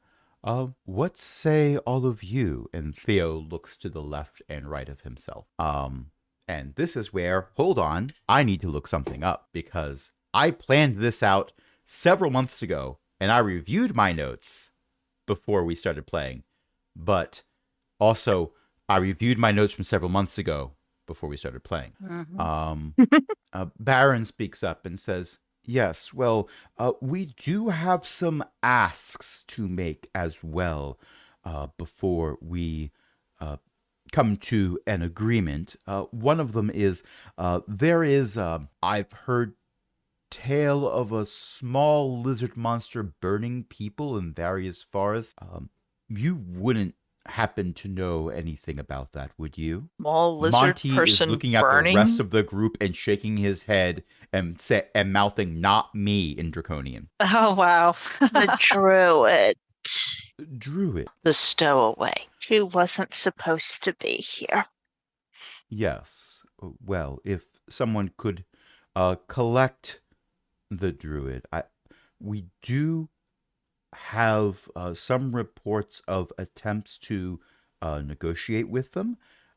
What say all of you? And Theo looks to the left and right of himself. And this is where, hold on, I need to look something up, because I planned this out several months ago, and I reviewed my notes before we started playing. But also, I reviewed my notes from several months ago before we started playing. Baron speaks up and says, yes, well, we do have some asks to make as well before we come to an agreement. One of them is, I've heard tale of a small lizard monster burning people in various forests. You wouldn't happen to know anything about that, would you? Small lizard Monty person is looking at burning? the rest of the group and shaking his head and mouthing "not me" in Draconian. Oh, wow. The druid Druid. The stowaway. who wasn't supposed to be here. Yes. Well, if someone could collect the druid, we do have some reports of attempts to negotiate with them,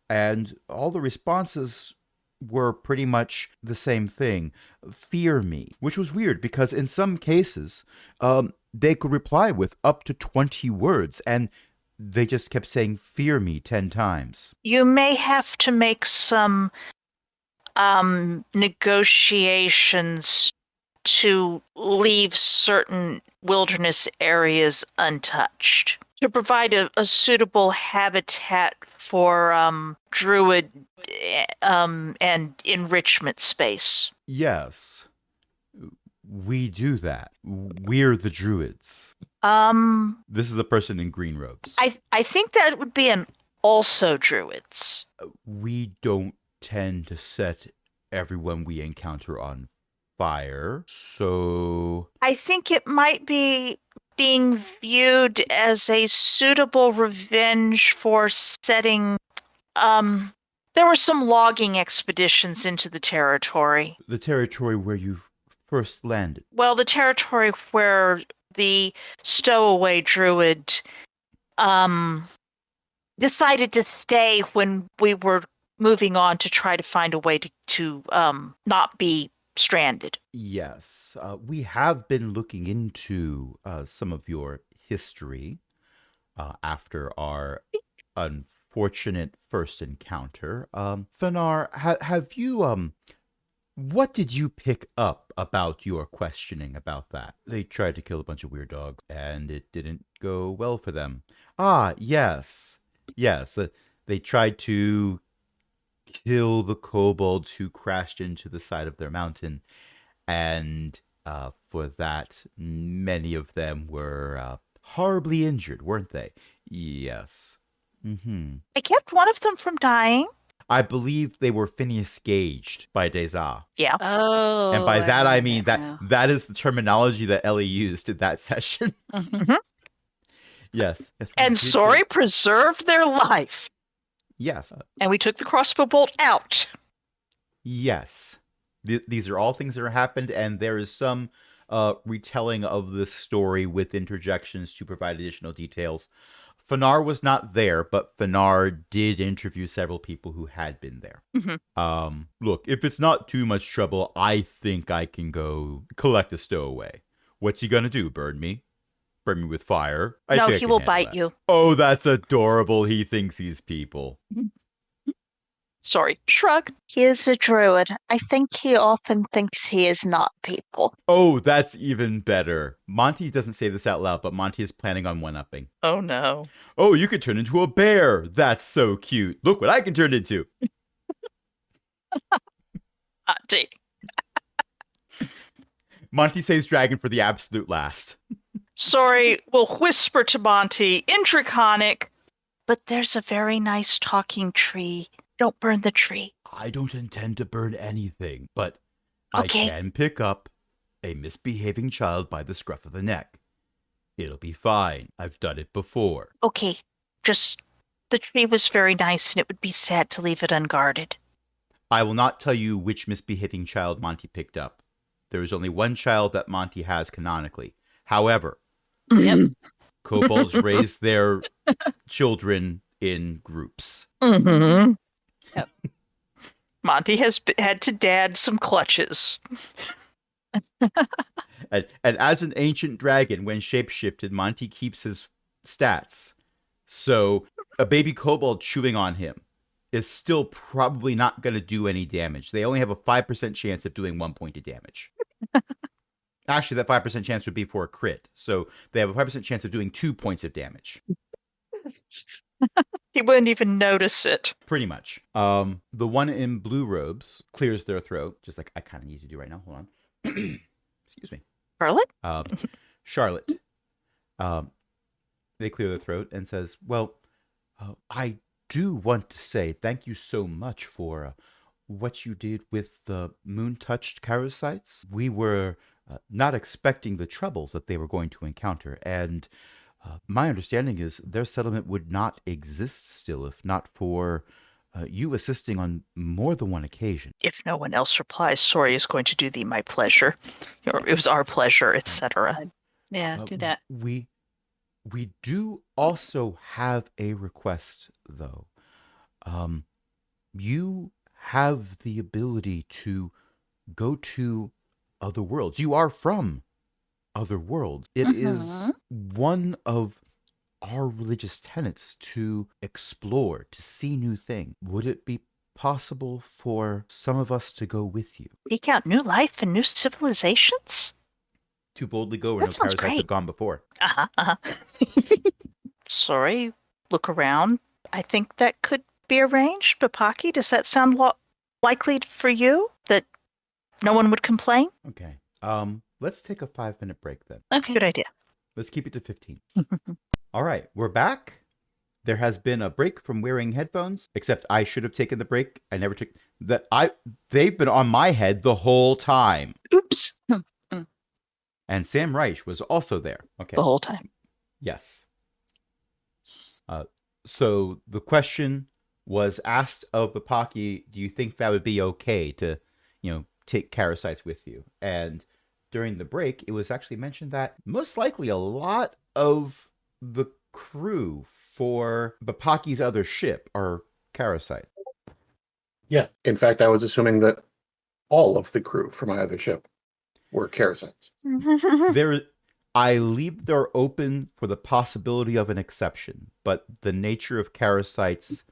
and all the responses were pretty much the same thing. Fear me, which was weird, because in some cases they could reply with up to 20 words, and they just kept saying fear me 10 times. You may have to make some negotiations to leave certain wilderness areas untouched, to provide a suitable habitat for druid and enrichment space. Yes, we do that. We're the druids. This is the person in green robes. I think that would be an also druids. We don't tend to set everyone we encounter on fire, so I think it might be being viewed as a suitable revenge for setting. There were some logging expeditions into the territory. the territory where you first landed. Well, the territory where the stowaway druid decided to stay when we were moving on to try to find a way to not be stranded. Yes, we have been looking into some of your history after our unfortunate first encounter. Fanar, have you What did you pick up about your questioning about that? They tried to kill a bunch of weird dogs, and it didn't go well for them. Ah, yes. Yes, they tried to kill the kobolds who crashed into the side of their mountain, and for that, many of them were horribly injured, weren't they? Yes. Mm-hmm. I kept one of them from dying. I believe they were Phineas gauged by Deza. Yeah. Oh. And by that I mean remember that is the terminology that Ellie used in that session. now. Mhm. Yes. And Sori preserved their life. Yes. And we took the crossbow bolt out. Yes. These are all things that have happened, and there is some retelling of this story with interjections to provide additional details. Fanar was not there, but Fanar did interview several people who had been there. Mhm. Look, if it's not too much trouble, I think I can go collect a stowaway. What's he gonna do, burn me? Burn me with fire? I No, think I he can will handle bite that. you. Oh, that's adorable. He thinks he's people. Sorry. Shrug. He is a druid. I think he often thinks he is not people. Oh, that's even better. Monty doesn't say this out loud, but Monty is planning on one-upping. Oh, no. Oh, you could turn into a bear. That's so cute. Look what I can turn into. Hot take. Monty saves dragon for the absolute last. Sorry, we'll whisper to Monty in Draconic, but there's a very nice talking tree. Don't burn the tree. I don't intend to burn anything, but Okay. I can pick up a misbehaving child by the scruff of the neck. It'll be fine. I've done it before. Okay, just the tree was very nice and it would be sad to leave it unguarded. I will not tell you which misbehaving child Monty picked up. There is only one child that Monty has canonically. However, Yep. kobolds raise their children in groups. Mm-hmm. Yep. Monty has had to dad some clutches. And as an ancient dragon, when shapeshifted, Monty keeps his stats. So a baby kobold chewing on him is still probably not going to do any damage. They only have a 5% chance of doing 1 point of damage. Actually, that 5% chance would be for a crit. So they have a 5% chance of doing 2 points of damage. He wouldn't even notice it. Pretty much. The one in blue robes clears their throat, just like I kind of need to do right now. Hold on. Excuse me. Charlotte? Charlotte. They clear their throat and says, well, I do want to say thank you so much for what you did with the moon-touched parasites. We were not expecting the troubles that they were going to encounter, and my understanding is their settlement would not exist still if not for you assisting on more than one occasion. If no one else replies, Sori is going to do the my pleasure. Or it was our pleasure, etc. Yeah, do that. We do also have a request, though. You have the ability to go to other worlds. You are from other worlds. It is Mhm. one of our religious tenets to explore, to see new things. Would it be possible for some of us to go with you? Seek out new life and new civilizations? To boldly go where That no sounds parasites great. have gone before. Uh-huh, uh-huh. Sorry, look around. I think that could be arranged. Papaki, does that sound likely for you? That no one would complain? Okay. Let's take a 5-minute break then. Okay. Good idea. Let's keep it to 15. All right, we're back. There has been a break from wearing headphones, except I should have taken the break. I never took that. They've been on my head the whole time. Oops. And Sam Reich was also there. Okay. The whole time. Yes. So the question was asked of Bapaki, do you think that would be okay to, take parasites with you? And during the break, it was actually mentioned that most likely a lot of the crew for Bapaki's other ship are parasites. Yeah. In fact, I was assuming that all of the crew for my other ship were parasites. I leave the door open for the possibility of an exception, but the nature of parasites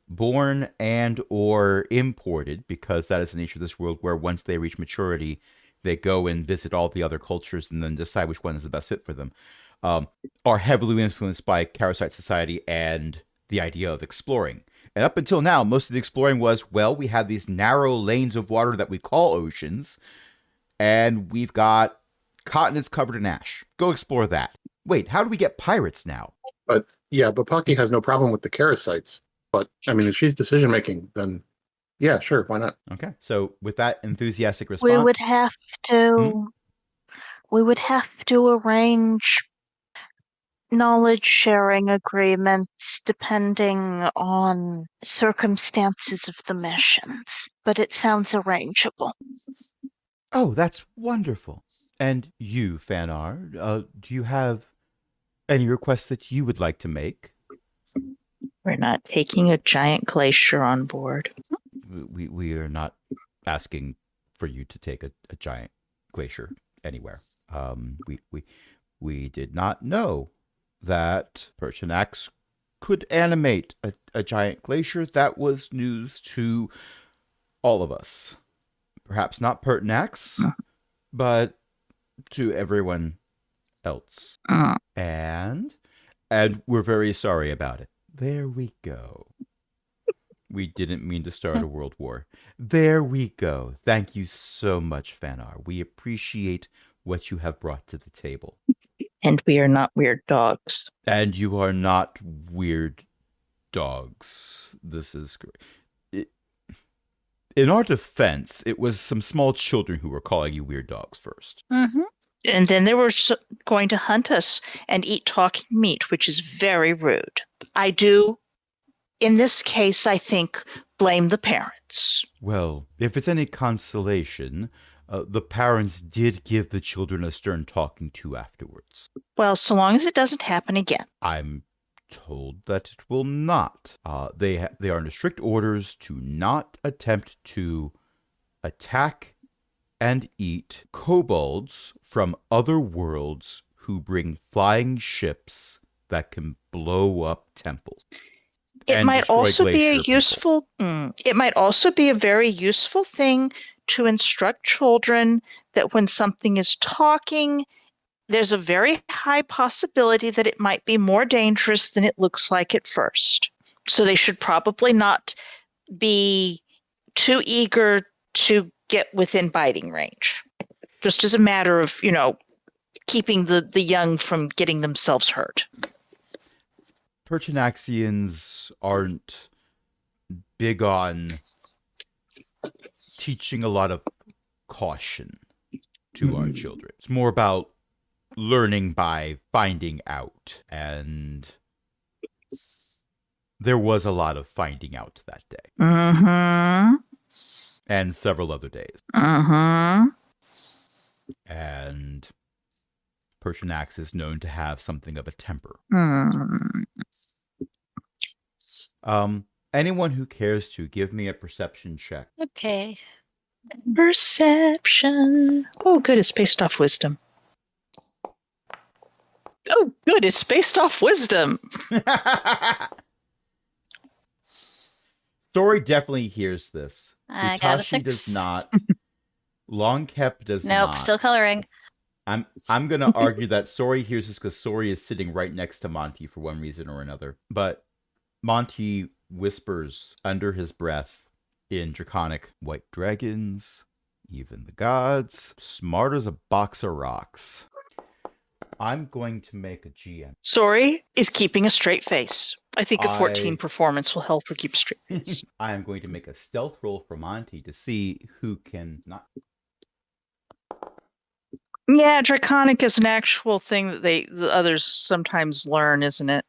born and or imported, because that is the nature of this world, where once they reach maturity, they go and visit all the other cultures and then decide which one is the best fit for them, are heavily influenced by Karasite society and the idea of exploring. And up until now, most of the exploring was, well, we have these narrow lanes of water that we call oceans, and we've got continents covered in ash. Go explore that. Wait, how do we get pirates now? But yeah, Bapaki has no problem with the Karasites. But I mean, if she's decision making, then yeah, sure, why not? Okay, so with that enthusiastic response, We would have to. We would have to arrange knowledge sharing agreements depending on circumstances of the missions, but it sounds arrangeable. Oh, that's wonderful. And you, Fanar, do you have any requests that you would like to make? We're not taking a giant glacier on board. We are not asking for you to take a giant glacier anywhere. We did not know that Pertinax could animate a giant glacier. That was news to all of us. Perhaps not Pertinax, but to everyone else. And we're very sorry about it. There we go. We didn't mean to start a world war. There we go. Thank you so much, Fanar. We appreciate what you have brought to the table. And we are not weird dogs. And you are not weird dogs. This is great. In our defense, it was some small children who were calling you weird dogs first. Mm-hmm. And then they were going to hunt us and eat talking meat, which is very rude. I do, in this case, I think, blame the parents. Well, if it's any consolation, the parents did give the children a stern talking to afterwards. Well, so long as it doesn't happen again. I'm told that it will not. They are under strict orders to not attempt to attack and eat kobolds from other worlds who bring flying ships that can blow up temples. It might also be a people. useful. It might also be a very useful thing to instruct children that when something is talking, there's a very high possibility that it might be more dangerous than it looks like at first. So they should probably not be too eager to get within biting range. Just as a matter of, keeping the young from getting themselves hurt. Pertinaxians aren't big on teaching a lot of caution to our children. It's more about learning by finding out. And there was a lot of finding out that day. Mm-hmm. And several other days. Mm-hmm. And Pertinax is known to have something of a temper. Anyone who cares to give me a perception check. Okay. Perception. Oh, good. It's based off wisdom. Oh, good. It's based off wisdom. Story definitely hears this. I got a Itachi 6. does not. Longkep does Nope, not. still coloring. I'm gonna argue that Sori hears this because Sori is sitting right next to Monty for one reason or another. But Monty whispers under his breath in Draconic, "White dragons, even the gods, smart as a box of rocks." I'm going to make a GM. Sori is keeping a straight face. I think a 14 performance will help her keep a straight face. I am going to make a stealth roll for Monty to see who can not. Yeah, Draconic is an actual thing that the others sometimes learn, isn't it?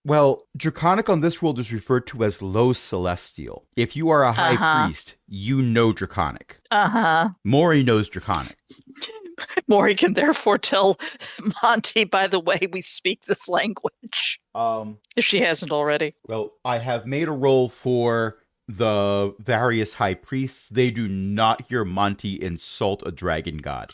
Well, Draconic on this world is referred to as low celestial. If you are a high priest, you know Draconic. Mori knows Draconic. Mori can therefore tell Monty, by the way, we speak this language. If she hasn't already. Well, I have made a roll for the various high priests. They do not hear Monty insult a dragon god.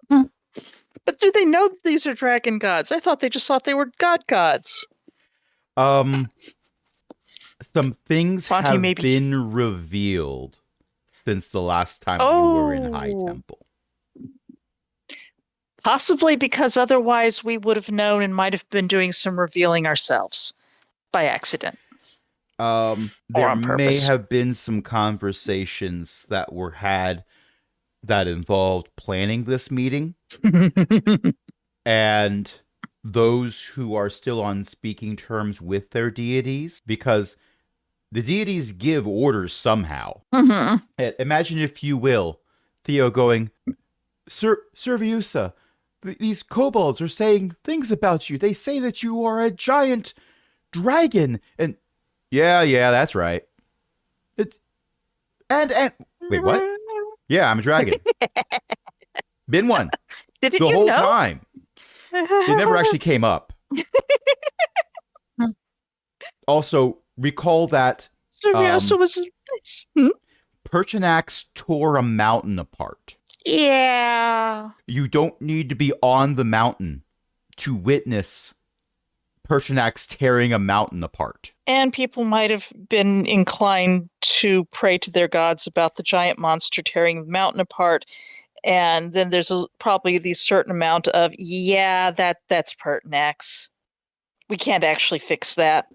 But do they know these are dragon gods? I thought they just thought they were gods. Some things Monty, have maybe- been revealed since the last time you were in High Oh. Temple. Possibly because otherwise we would have known and might have been doing some revealing ourselves by accident. There on may purpose. have been some conversations that were had that involved planning this meeting, and those who are still on speaking terms with their deities, because the deities give orders somehow. Mhm. Imagine, if you will, Theo going, Serviusa, these kobolds are saying things about you. They say that you are a giant dragon. And yeah, that's right. And wait, what? Yeah, I'm a dragon. Been one Didn't the you whole know? time. It never actually came up. Also, recall that Serviosa was nice. Pertinax tore a mountain apart. Yeah. You don't need to be on the mountain to witness Pertinax tearing a mountain apart. And people might have been inclined to pray to their gods about the giant monster tearing the mountain apart. And then there's probably the certain amount of, that's Pertinax. We can't actually fix that.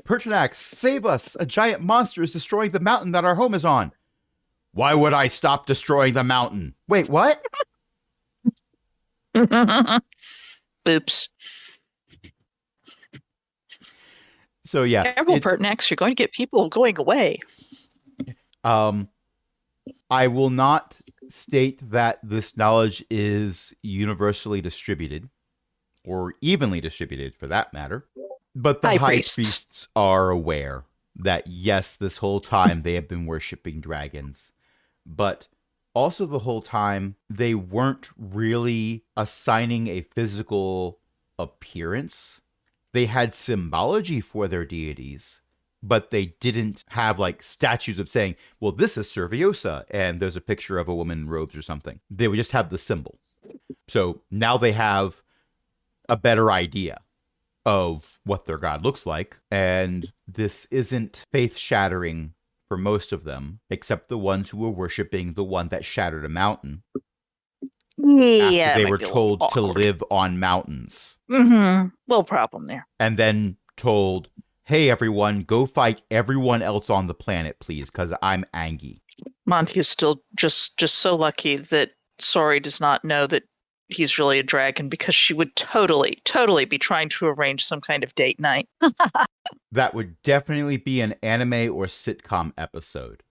Pertinax, save us! A giant monster is destroying the mountain that our home is on. Why would I stop destroying the mountain? Wait, what? Oops. So yeah, Careful, Pertinax. You're going to get people going away. I will not state that this knowledge is universally distributed, or evenly distributed for that matter, but the high priests are aware that yes, this whole time they have been worshipping dragons, but also the whole time they weren't really assigning a physical appearance. They had symbology for their deities, but they didn't have like statues of saying, well, this is Serviosa, and there's a picture of a woman in robes or something. They would just have the symbol. So now they have a better idea of what their god looks like, and this isn't faith-shattering for most of them, except the ones who were worshipping the one that shattered a mountain. Yeah, After they were told to live on mountains. Little problem there. And then told, hey, everyone, go fight everyone else on the planet, please, because I'm angry. Monty is still just so lucky that Sori does not know that he's really a dragon, because she would totally be trying to arrange some kind of date night. That would definitely be an anime or sitcom episode.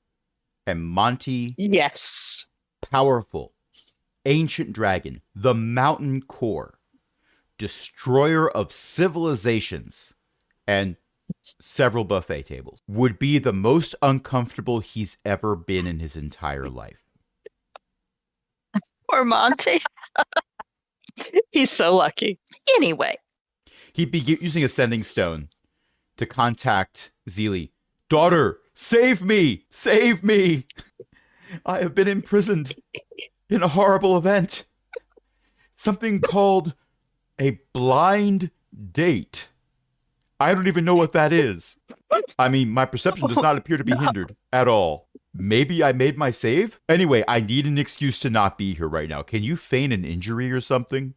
And Monty, Yes. powerful, ancient dragon, the mountain core, destroyer of civilizations, and several buffet tables, would be the most uncomfortable he's ever been in his entire life. Poor Monty. He's so lucky. Anyway. He'd be using a sending stone to contact Zeely. Daughter, save me! Save me! I have been imprisoned in a horrible event. Something called a blind date. I don't even know what that is. I mean, my perception does not appear to be hindered at all. Maybe I made my save? Anyway, I need an excuse to not be here right now. Can you feign an injury or something?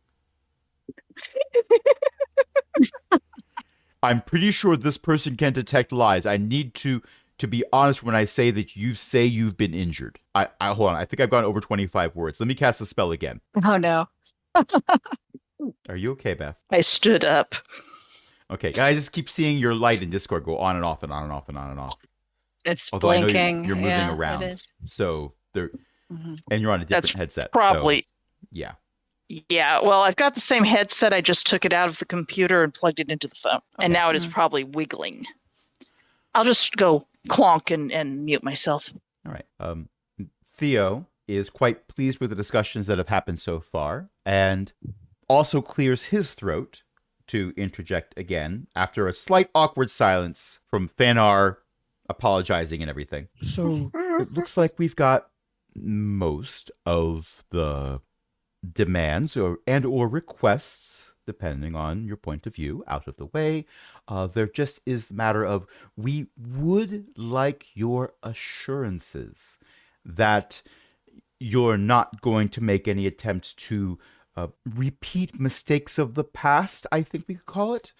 I'm pretty sure this person can detect lies. I need to be honest when I say that you say you've been injured. I hold on. I think I've gone over 25 words. Let me cast the spell again. Oh no. Are you okay, Beth? I stood up. Okay. I just keep seeing your light in Discord go on and off and on and off and on and off. It's Although blinking. I know you're moving around. It is. So there, Mhm. and you're on a different That's headset. Probably. So, yeah. Yeah, well, I've got the same headset. I just took it out of the computer and plugged it into the phone. And Okay. now it is probably wiggling. I'll just go clonk and mute myself. All right. Theo is quite pleased with the discussions that have happened so far, and also clears his throat to interject again after a slight awkward silence from Fanar apologizing and everything. So it looks like we've got most of the demands or requests depending on your point of view, out of the way. There just is the matter of we would like your assurances that you're not going to make any attempts to repeat mistakes of the past, I think we could call it.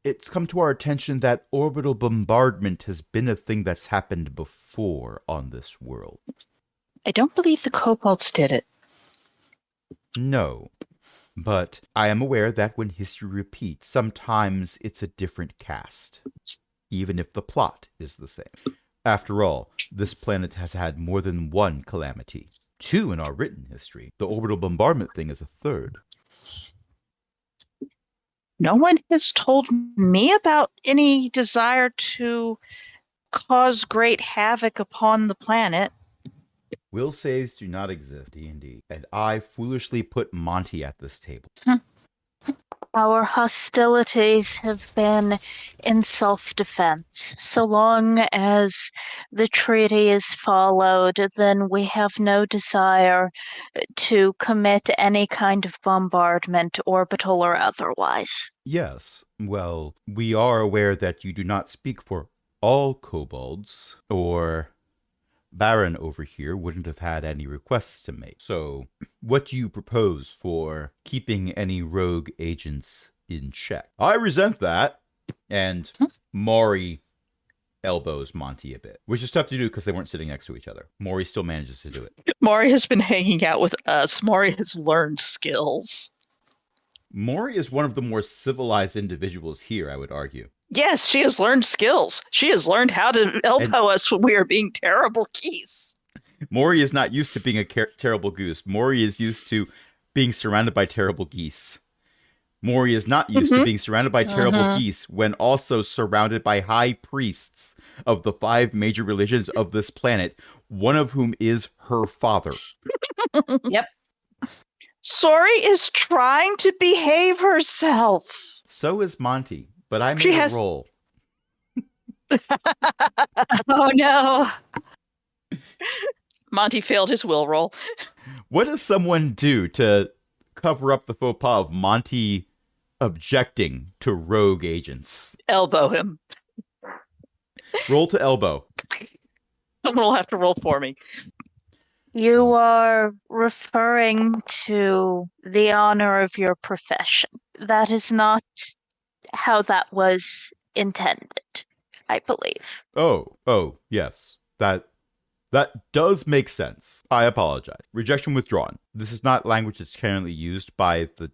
It's come to our attention that orbital bombardment has been a thing that's happened before on this world. I don't believe the kobolds did it. No, but I am aware that when history repeats, sometimes it's a different cast, even if the plot is the same. After all, this planet has had more than one calamity. 2 in our written history. The orbital bombardment thing is a 3rd. No one has told me about any desire to cause great havoc upon the planet. Will saves do not exist, D&D, and I foolishly put Monty at this table. Our hostilities have been in self-defense. So long as the treaty is followed, then we have no desire to commit any kind of bombardment, orbital or otherwise. Yes, well, we are aware that you do not speak for all kobolds, or Baron over here wouldn't have had any requests to make. So, what do you propose for keeping any rogue agents in check? I resent that. And Maury elbows Monty a bit, which is tough to do because they weren't sitting next to each other. Maury still manages to do it. Maury has been hanging out with us. Maury has learned skills. Maury is one of the more civilized individuals here, I would argue. Yes, she has learned skills. She has learned how to elbow us when we are being terrible geese. Maury is not used to being a terrible goose. Maury is used to being surrounded by terrible geese. Maury is not used to being surrounded by terrible geese when also surrounded by high priests of the 5 major religions of this planet, one of whom is her father. Yep. Sori is trying to behave herself. So is Monty, but I made She a has- roll. Oh no. Monty failed his will roll. What does someone do to cover up the faux pas of Monty objecting to rogue agents? Elbow him. Roll to elbow. Someone will have to roll for me. You are referring to the honor of your profession. That is not how that was intended, I believe. Oh, yes. That does make sense. I apologize. Rejection withdrawn. This is not language that's currently used by the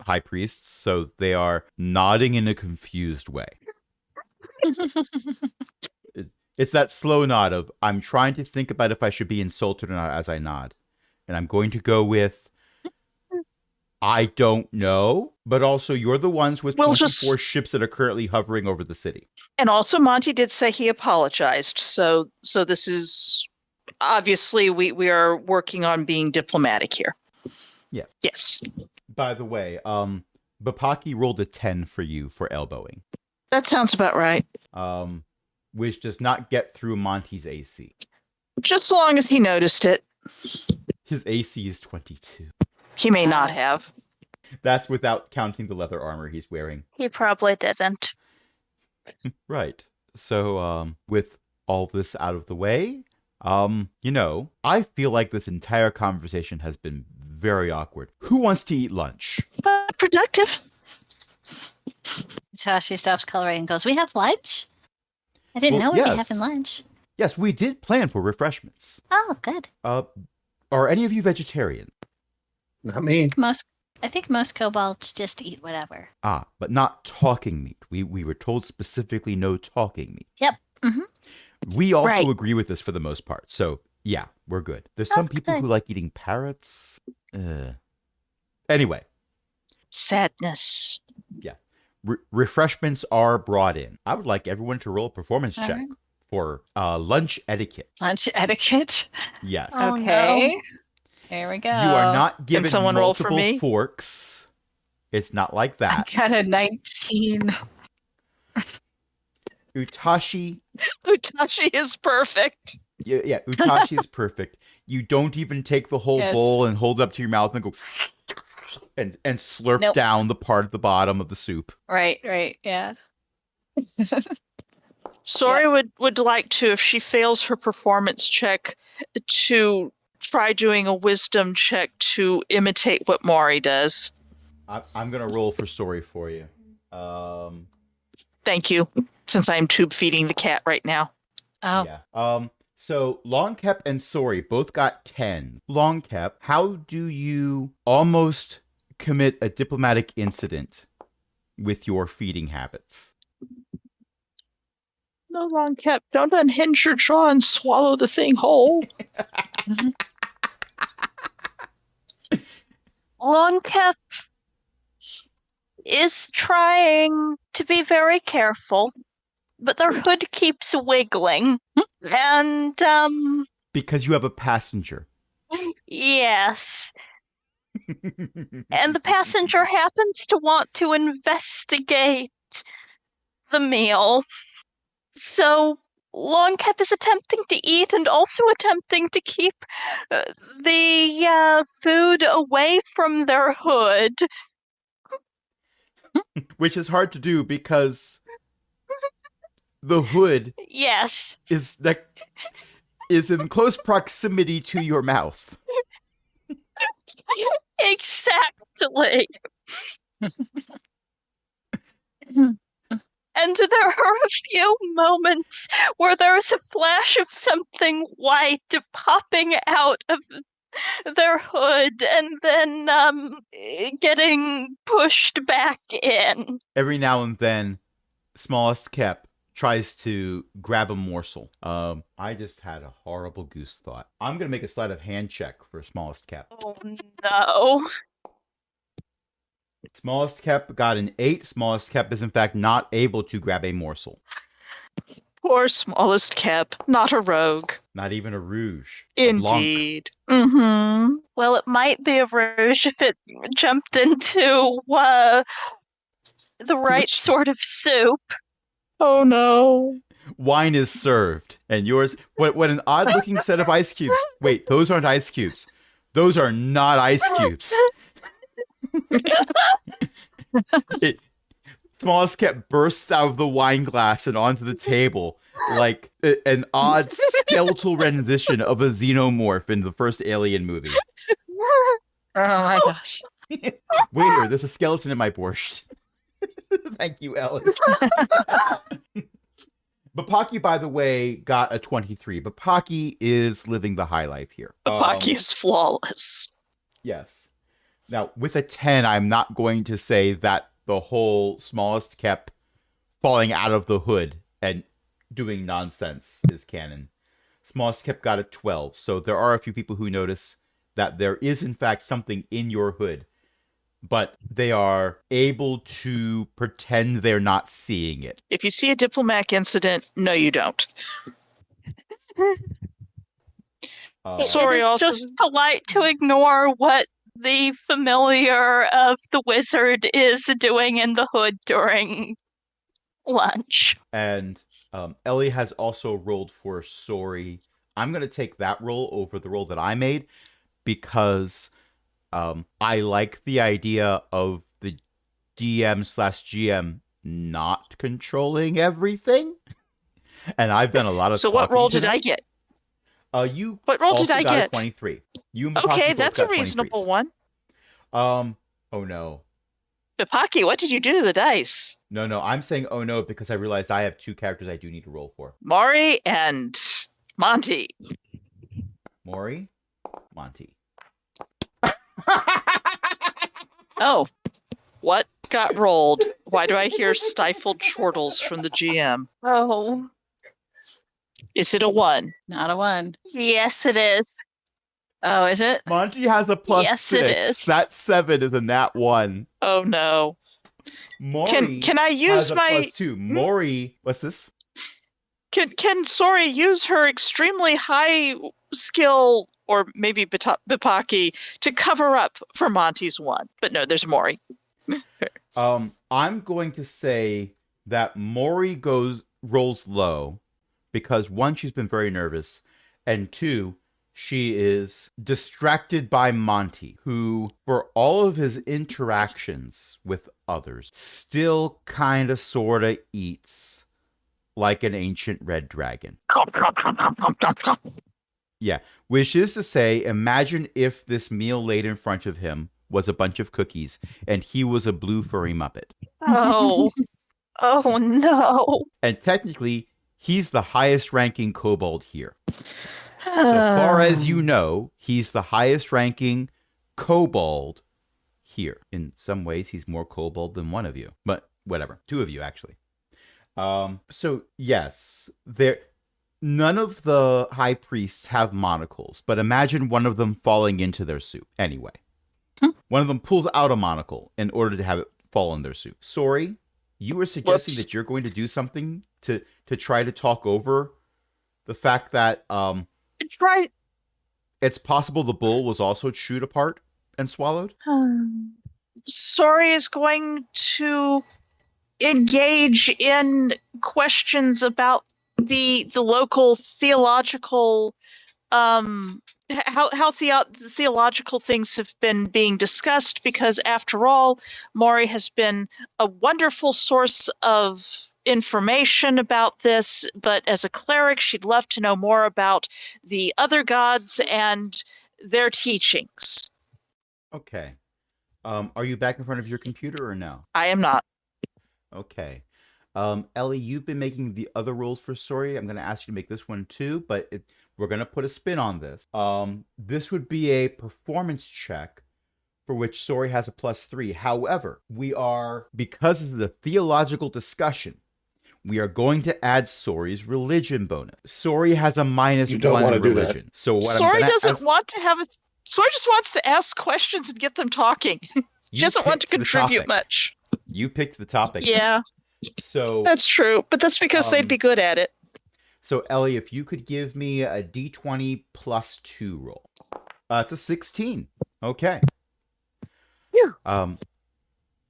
high priests, so they are nodding in a confused way. It's that slow nod of, I'm trying to think about if I should be insulted or not as I nod. And I'm going to go with, I don't know, but also you're the ones with We'll 24 ships that are currently hovering over the city. And also Monty did say he apologized. So this is obviously we are working on being diplomatic here. Yes. Yes. By the way, Bapaki rolled a 10 for you for elbowing. That sounds about right. Which does not get through Monty's AC. Just as long as he noticed it. His AC is 22. He may not have. That's without counting the leather armor he's wearing. He probably didn't. Right. So, with all this out of the way, I feel like this entire conversation has been very awkward. Who wants to eat lunch? Productive. Tashi stops coloring and goes, "We have lunch? I didn't Well, know we'd be yes. having lunch." Yes, we did plan for refreshments. Oh, good. Are any of you vegetarian? Not me. I think most kobolds just eat whatever. But not talking meat. We were told specifically no talking meat. Yep. We also Right. agree with this for the most part. So, yeah, we're good. There's some people good. who like eating parrots. Anyway, Sadness. refreshments are brought in. I would like everyone to roll a performance All check right. for lunch etiquette. Lunch etiquette. Yes. Oh, Okay. Here we go. You are not given someone roll for multiple me? forks. It's not like I that. got a 19. Utashi, Utashi is perfect. yeah, Utashi is perfect. You don't even take the whole Yes. bowl and hold it up to your mouth and go. and slurp Nope. down the part at the bottom of the soup. Right, yeah. Sori would like to, if she fails her performance check, to try doing a wisdom check to imitate what Maury does. I'm gonna roll for Sori for you. Thank you, since I'm tube feeding the cat right now. Oh, Yeah. So Longcap and Sori both got 10. Longcap, how do you almost commit a diplomatic incident with your feeding habits? No, Longcap, don't unhinge your jaw and swallow the thing whole. Longcap is trying to be very careful, but their hood keeps wiggling. And, Because you have a passenger. yes. And the passenger happens to want to investigate the meal. So Longcap is attempting to eat and also attempting to keep the food away from their hood. Which is hard to do because the hood Yes. is in close proximity to your mouth. Exactly. And there are a few moments where there's a flash of something white popping out of their hood and then getting pushed back in. Every now and then, Smallest Kep tries to grab a morsel. I just had a horrible goose thought. I'm going to make a sleight of hand check for Smallest Kep. Oh no. Smallest Kep got an 8. Smallest Kep is in fact not able to grab a morsel. Poor Smallest Kep, not a rogue. Not even a rouge. A blanc. Indeed. Mm-hmm. Well, it might be a rouge if it jumped into the right Which- sort of soup. Oh no. Wine is served, and yours. What an odd looking set of ice cubes. Wait, those aren't ice cubes. Those are not ice cubes. Smallest Kep bursts out of the wine glass and onto the table like an odd skeletal rendition of a xenomorph in the first Alien movie. oh my gosh. Waiter, there's a skeleton in my borscht. Thank you, Ellis. Bapaki, by the way, got a 23. Bapaki is living the high life here. Apaki is flawless. Yes. Now, with a 10, I'm not going to say that the whole Smallest Kep falling out of the hood and doing nonsense is canon. Smallest Kep got a 12, so there are a few people who notice that there is, in fact, something in your hood, but they are able to pretend they're not seeing it. If you see a diplomatic incident, no, you don't. Sorry, It is also- just polite to ignore what the familiar of the wizard is doing in the hood during lunch. And Ellie has also rolled for Sori. I'm going to take that roll over the roll that I made because I like the idea of the DM/GM not controlling everything. And I've done a lot of So what talking roll did I tonight. get? You What roll did also I got a get? 23. You and Bapaki Okay, both that's a got 23s. reasonable one. Oh no. Bapaki, what did you do to the dice? No, I'm saying oh no because I realized I have 2 characters I do need to roll for. Maury and Monty. Maury, Monty. Oh, What got rolled? Why do I hear stifled chortles from the GM? Oh, Is it a 1? not a 1. yes, it is. Oh, is it? Monty has a plus Yes, 6. it is. That 7 is a nat 1. Oh no. Maury Can I has use a my plus 2. Maury, what's this? can Sori use her extremely high skill, or maybe Bapaki, to cover up for Monty's 1? But no, there's Maury. I'm going to say that Maury rolls low because 1, she's been very nervous, and 2, She is distracted by Monty, who, for all of his interactions with others, still kind of sort of eats like an ancient red dragon. Yeah, which is to say, imagine if this meal laid in front of him was a bunch of cookies and he was a blue furry Muppet. Oh. Oh no. And technically, he's the highest ranking kobold here. So far as you know, he's the highest ranking kobold here. In some ways, he's more kobold than one of you. But whatever. Two of you, actually. So, yes, none of the high priests have monocles, but imagine one of them falling into their soup. Anyway, one of them pulls out a monocle in order to have it fall in their soup. Sorry, you were suggesting that you're going to do something to try to talk over the fact that It's right. it's possible the bull was also chewed apart and swallowed? Sori is going to engage in questions about the local theological how theological things have been being discussed, because after all, Maury has been a wonderful source of information about this, but as a cleric, she'd love to know more about the other gods and their teachings. Okay. Are you back in front of your computer or no? I am not. Okay. Ellie, you've been making the other rules for Sori. I'm going to ask you to make this one too, but we're going to put a spin on this. This would be a performance check for which Sori has a +3. However, because of the theological discussion, we are going to add Sori's religion bonus. Sori has a -1 religion. So what Sori doesn't want to have Sori just wants to ask questions and get them talking. She doesn't want to contribute much. You picked the topic. Yeah. So that's true, but that's because they'd be good at it. So Ellie, if you could give me a D20 +2 roll. It's a 16. Okay. Phew.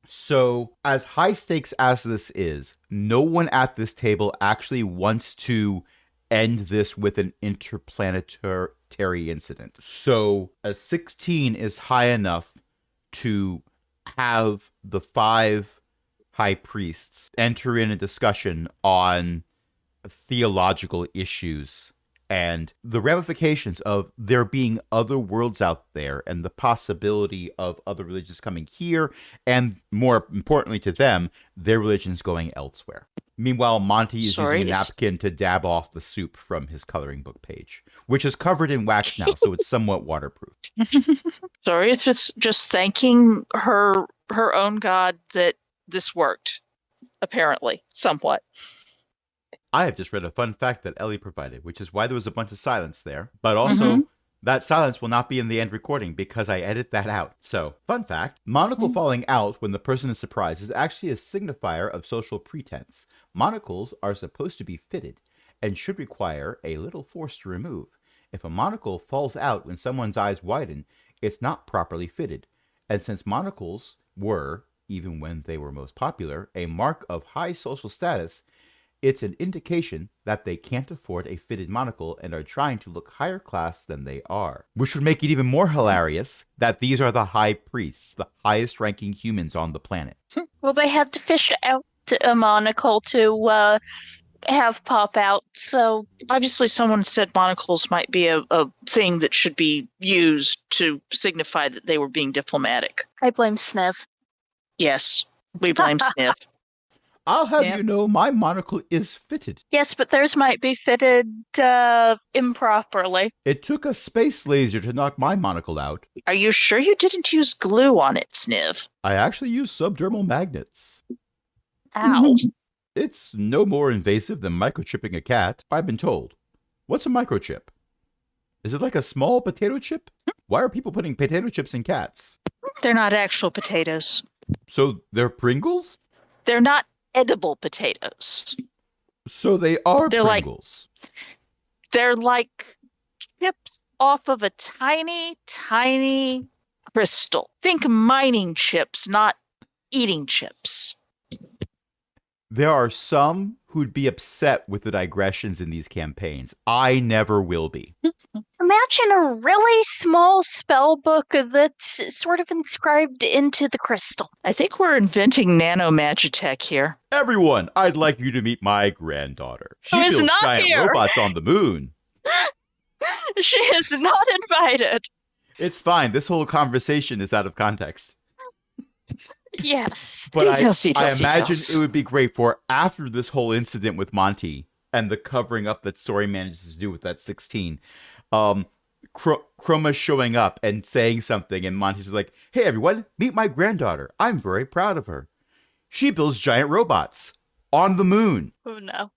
So as high stakes as this is, no one at this table actually wants to end this with an interplanetary incident. So a 16 is high enough to have the 5 high priests enter in a discussion on theological issues and the ramifications of there being other worlds out there and the possibility of other religions coming here, and more importantly to them, their religions going elsewhere. Meanwhile, Monty is using a napkin to dab off the soup from his coloring book page, which is covered in wax now, so it's somewhat waterproof. Sorry, it's just thanking her own god that this worked, apparently, somewhat. I have just read a fun fact that Ellie provided, which is why there was a bunch of silence there. But also, that silence will not be in the end recording because I edit that out. So, fun fact, monocle falling out when the person is surprised is actually a signifier of social pretense. Monocles are supposed to be fitted and should require a little force to remove. If a monocle falls out when someone's eyes widen, it's not properly fitted. And since monocles were, even when they were most popular, a mark of high social status, it's an indication that they can't afford a fitted monocle and are trying to look higher class than they are. Which would make it even more hilarious that these are the high priests, the highest ranking humans on the planet. Well, they had to fish out a monocle to have pop out, so obviously someone said monocles might be a thing that should be used to signify that they were being diplomatic. I blame Sniv. Yes, we blame Sniv. I'll have you know my monocle is fitted. Yes, but theirs might be fitted improperly. It took a space laser to knock my monocle out. Are you sure you didn't use glue on it, Sniv? I actually used subdermal magnets. Ow. It's no more invasive than microchipping a cat, I've been told. What's a microchip? Is it like a small potato chip? Why are people putting potato chips in cats? They're not actual potatoes. So they're Pringles? They're not edible potatoes. So they are Pringles. They're like chips off of a tiny, tiny crystal. Think mining chips, not eating chips. There are some who'd be upset with the digressions in these campaigns. I never will be. Imagine a really small spell book that's sort of inscribed into the crystal. I think we're inventing nano magitech here. Everyone, I'd like you to meet my granddaughter. She Who is builds not giant here. robots on the moon. She is not invited. It's fine. This whole conversation is out of context. Yes. But I Details. imagine it would be great for after this whole incident with Monty and the covering up that Sori manages to do with that 16. Chroma showing up and saying something, and Monty's like, "Hey everyone, meet my granddaughter. I'm very proud of her. She builds giant robots on the moon." Oh no.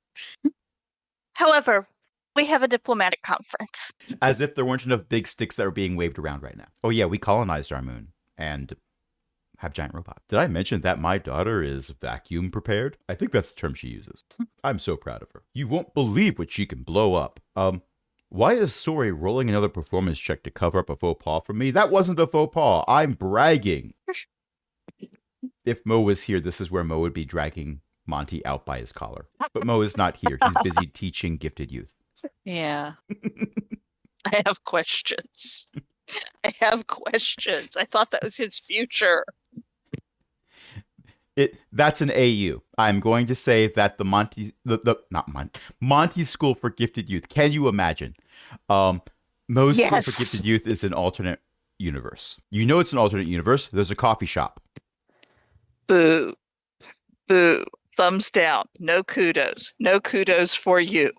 However, we have a diplomatic conference. As if there weren't enough big sticks that are being waved around right now. Oh yeah, we colonized our moon and have giant robots. Did I mention that my daughter is vacuum prepared? I think that's the term she uses. I'm so proud of her. You won't believe what she can blow up. Why is Sori rolling another performance check to cover up a faux pas from me? That wasn't a faux pas. I'm bragging. If Mo was here, this is where Mo would be dragging Monty out by his collar. But Mo is not here. He's busy teaching gifted youth. Yeah. I have questions. I thought that was his future. That's an AU. I'm going to say that the Monty School for Gifted Youth. Can you imagine? Mo's School for Gifted Youth is an alternate universe. You know it's an alternate universe. There's a coffee shop. Boo. Boo. Thumbs down. No kudos. No kudos for you.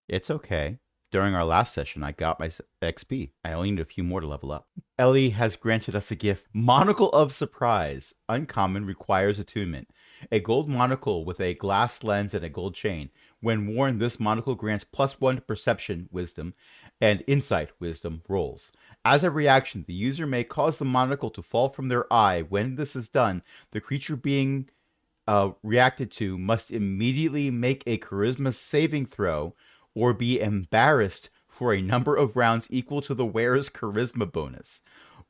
It's okay. During our last session, I got my XP. I only need a few more to level up. Ellie has granted us a gift. Monocle of Surprise. Uncommon, requires attunement. A gold monocle with a glass lens and a gold chain. When worn, this monocle grants +1 to Perception Wisdom and Insight Wisdom rolls. As a reaction, the user may cause the monocle to fall from their eye. When this is done, the creature being reacted to must immediately make a charisma saving throw or be embarrassed for a number of rounds equal to the wearer's charisma bonus.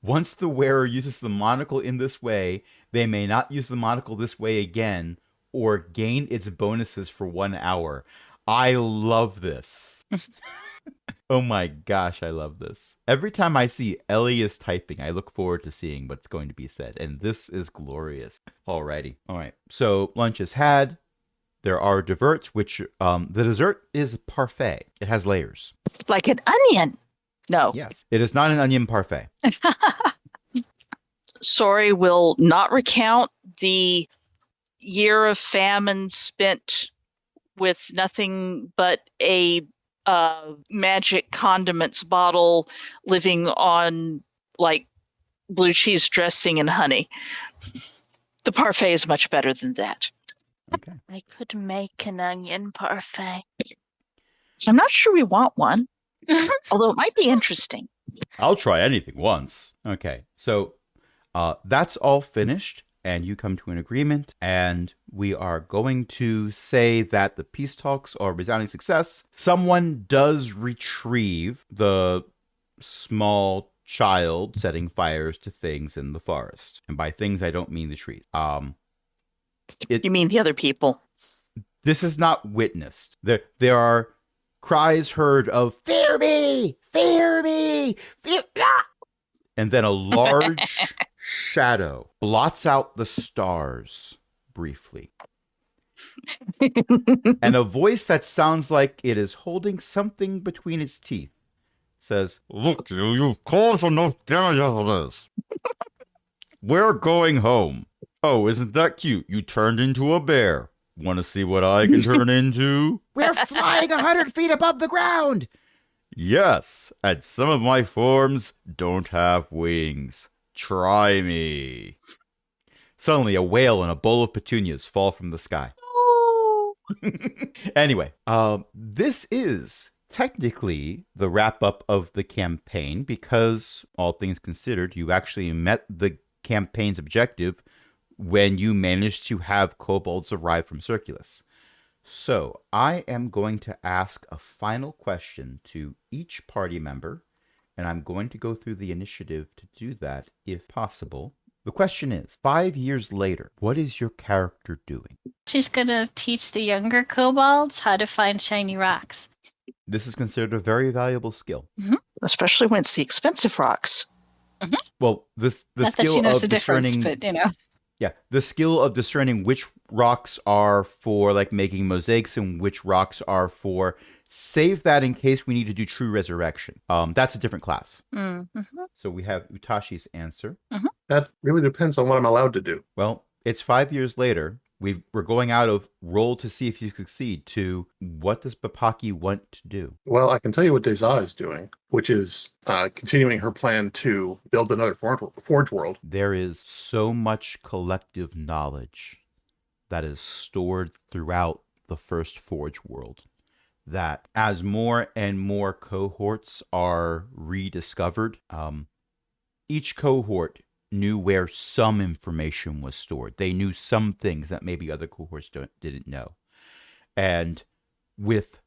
Once the wearer uses the monocle in this way, they may not use the monocle this way again or gain its bonuses for 1 hour. I love this. Oh my gosh, I love this. Every time I see Ellie is typing, I look forward to seeing what's going to be said, and this is glorious. Alrighty. All right. So lunch is had. There are desserts, which the dessert is parfait. It has layers. Like an onion. No. Yes. It is not an onion parfait. Sori will not recount the year of famine spent with nothing but a magic condiments bottle living on like blue cheese dressing and honey. The parfait is much better than that. Okay. I could make an onion parfait. I'm not sure we want one, although it might be interesting. I'll try anything once. Okay. So that's all finished, and you come to an agreement, and we are going to say that the peace talks are a resounding success. Someone does retrieve the small child setting fires to things in the forest. And by things, I don't mean the trees. You mean the other people? This is not witnessed. There are cries heard of "Fear me! Fear me! Fear!" And then a large shadow blots out the stars briefly. And a voice that sounds like it is holding something between its teeth says, "Look, you've caused enough damage out of this. We're going home. Oh, isn't that cute? You turned into a bear. Want to see what I can turn into?" "We're flying 100 feet above the ground." "Yes, and some of my forms don't have wings. Try me." Suddenly, a whale and a bowl of petunias fall from the sky. Anyway, this is technically the wrap-up of the campaign because, all things considered, you actually met the campaign's objective when you managed to have kobolds arrive from Circulus. So, I am going to ask a final question to each party member, and I'm going to go through the initiative to do that if possible. The question is, 5 years later, what is your character doing? She's going to teach the younger kobolds how to find shiny rocks. This is considered a very valuable skill. Especially when it's the expensive rocks. Well, the Not skill that she knows of the difference, discerning, but yeah, the skill of discerning which rocks are for like making mosaics and which rocks are for save that in case we need to do true resurrection. That's a different class. Mm-hmm. So we have Utashi's answer. That really depends on what I'm allowed to do. Well, it's 5 years later. We're going out of roll to see if you succeed to what does Bapaki want to do? Well, I can tell you what Deza is doing, which is continuing her plan to build another Forge World. There is so much collective knowledge that is stored throughout the first Forge World that as more and more cohorts are rediscovered, each cohort knew where some information was stored. They knew some things that maybe other cohorts didn't know. And with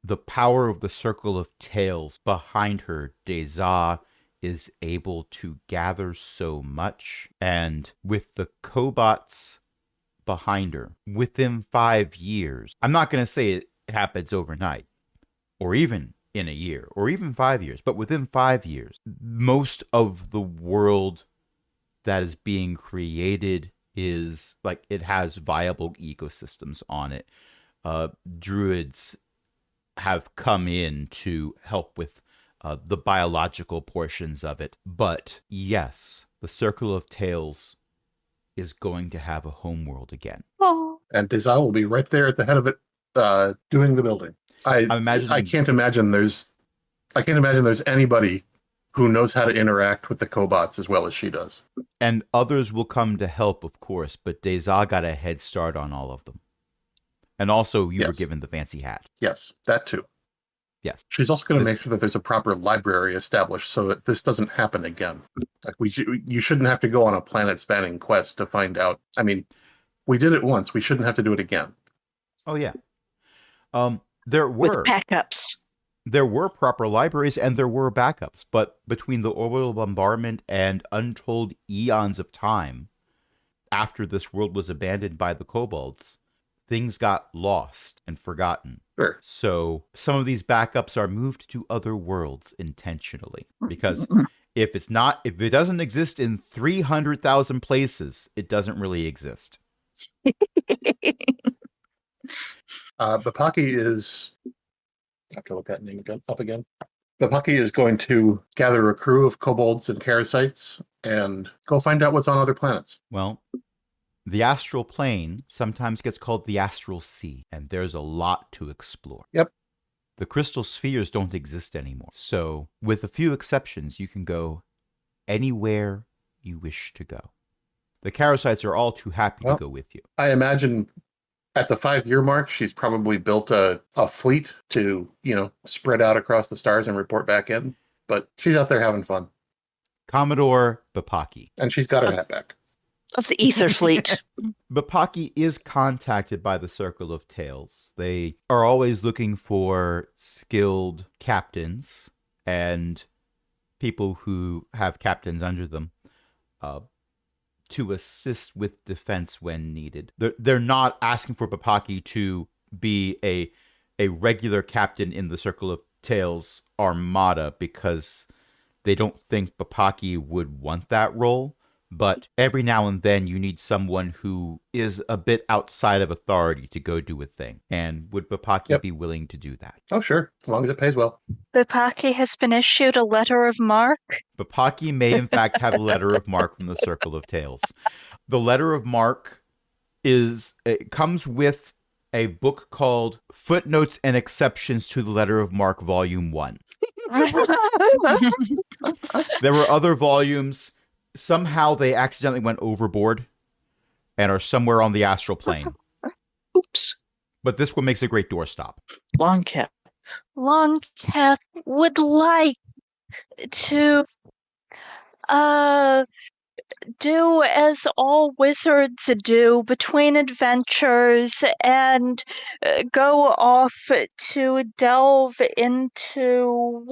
the power of the Circle of Tales behind her, Deza is able to gather so much. And with the cobots behind her, within 5 years, I'm not going to say it happens overnight, or even in a year, or even 5 years, but within 5 years, most of the world that is being created is like it has viable ecosystems on it. Druids have come in to help with the biological portions of it. But yes, the Circle of Tales is going to have a homeworld again. Oh, And Deza will be right there at the head of it, doing the building. I'm imagining- I can't imagine there's anybody who knows how to interact with the cobots as well as she does. And others will come to help, of course, but Deza got a head start on all of them. And also, you were Yes. given the fancy hat. Yes, that too. Yes. She's also going to make sure that there's a proper library established so that this doesn't happen again. Like you shouldn't have to go on a planet-spanning quest to find out. I mean, we did it once. We shouldn't have to do it again. Oh, yeah. There With were backups. proper libraries and there were backups, but between the orbital bombardment and untold eons of time after this world was abandoned by the kobolds, things got lost and forgotten. Sure. So some of these backups are moved to other worlds intentionally because if it doesn't exist in 300,000 places, it doesn't really exist. Bapaki is. I have to look that name up again. Bapaki is going to gather a crew of kobolds and parasites and go find out what's on other planets. Well, the astral plane sometimes gets called the astral sea, and there's a lot to explore. Yep. The crystal spheres don't exist anymore. So, with a few exceptions, you can go anywhere you wish to go. The Karasites are all too happy to go with you. I imagine at the 5-year mark, she's probably built a fleet to, spread out across the stars and report back in. But she's out there having fun. Commodore Bapaki. And she's got her hat back. Of the Ether Fleet. Bapaki is contacted by the Circle of Tales. They are always looking for skilled captains and people who have captains under them to assist with defense when needed. They're not asking for Bapaki to be a regular captain in the Circle of Tales armada because they don't think Bapaki would want that role. But every now and then you need someone who is a bit outside of authority to go do a thing. And would Bapaki be willing to do that? Oh, sure. As long as it pays well. Bapaki has been issued a letter of marque. Bapaki may in fact have a letter of marque from the Circle of Tales. The letter of marque comes with a book called Footnotes and Exceptions to the Letter of Marque, Volume 1. There were other volumes. Somehow they accidentally went overboard and are somewhere on the astral plane. Oops. But this one makes a great doorstop. Longcap. Longcap would like to do as all wizards do between adventures and go off to delve into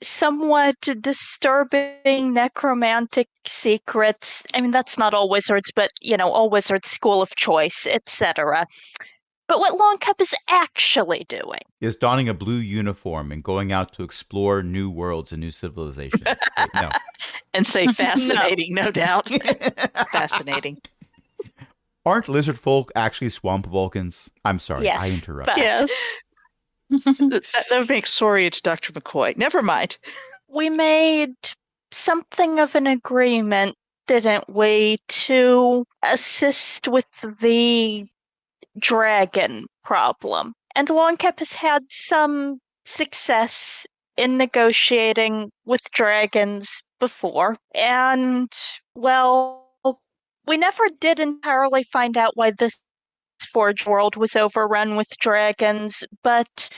somewhat disturbing necromantic secrets. I mean, that's not all wizards, but, all wizards' school of choice, etc. But what Longcup is actually doing is donning a blue uniform and going out to explore new worlds and new civilizations. Wait, no. And say fascinating, no doubt. Fascinating. Aren't lizard folk actually swamp Vulcans? I'm sorry, Yes, I interrupted. but- Yes. That would make sorry to Dr. McCoy. Never mind. we made something of an agreement, didn't we, to assist with the dragon problem. And Longcap has had some success in negotiating with dragons before. And, well, we never did entirely find out why this Forge world was overrun with dragons, but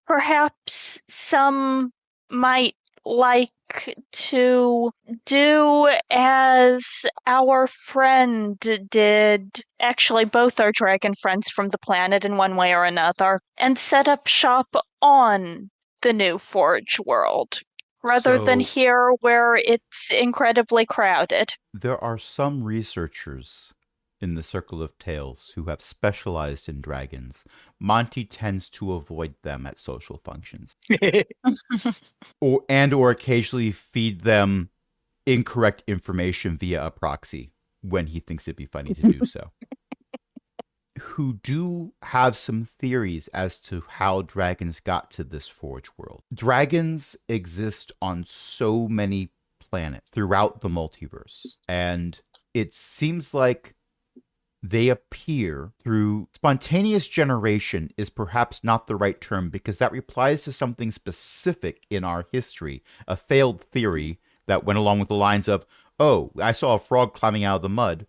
perhaps some might like to do as our friend did. Actually, both are dragon friends from the planet in one way or another, and set up shop on the new Forge world, rather than So- here where it's incredibly crowded. There are some researchers in the Circle of Tales who have specialized in dragons. Monty tends to avoid them at social functions, or occasionally feed them incorrect information via a proxy when he thinks it'd be funny to do so. Who do have some theories as to how dragons got to this Forge world. Dragons exist on so many planets throughout the multiverse, and it seems like they appear through spontaneous generation is perhaps not the right term, because that replies to something specific in our history, a failed theory that went along with the lines of, oh, I saw a frog climbing out of the mud.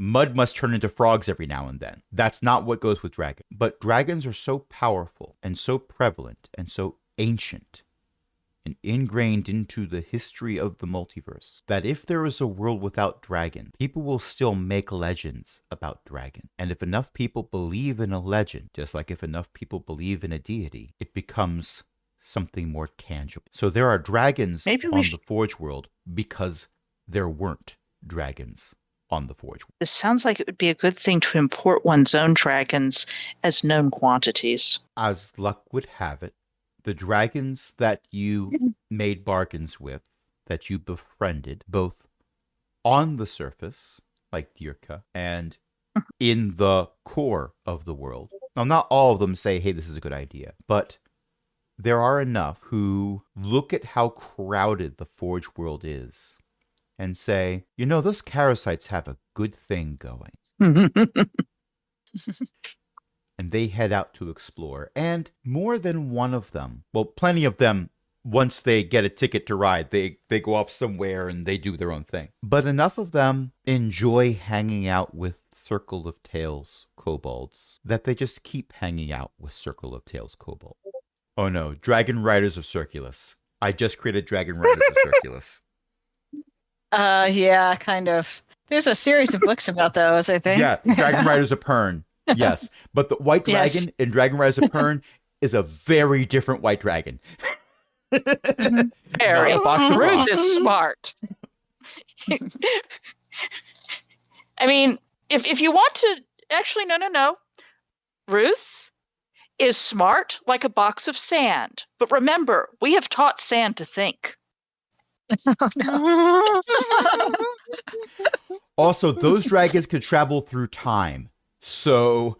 Mud must turn into frogs every now and then. That's not what goes with dragons. But dragons are so powerful and so prevalent and so ancient and ingrained into the history of the multiverse that if there is a world without dragons, people will still make legends about dragons. And if enough people believe in a legend, just like if enough people believe in a deity, it becomes something more tangible. So there are dragons Maybe we on should- the Forge world because there weren't dragons on the Forge world. This sounds like it would be a good thing to import one's own dragons as known quantities. As luck would have it, the dragons that you made bargains with, that you befriended, both on the surface, like Dirka, and in the core of the world. Now, not all of them say, hey, this is a good idea, but there are enough who look at how crowded the Forge world is and say, those Karasites have a good thing going. And they head out to explore. And more than one of them, well, plenty of them, once they get a ticket to ride, they go off somewhere and they do their own thing. But enough of them enjoy hanging out with Circle of Tales kobolds that they just keep hanging out with Circle of Tales kobolds. Oh no, Dragon Riders of Circulus. I just created Dragon Riders of Circulus. Yeah, kind of. There's a series of books about those, I think. Yeah, Dragon Riders of Pern. Yes, but the white dragon Yes. in Dragon Riders of Pern is a very different white dragon. Very. Not a box of Ruth rocks. is smart. I mean, if you want to, actually, no. Ruth is smart like a box of sand. But remember, we have taught sand to think. Also, those dragons could travel through time. So,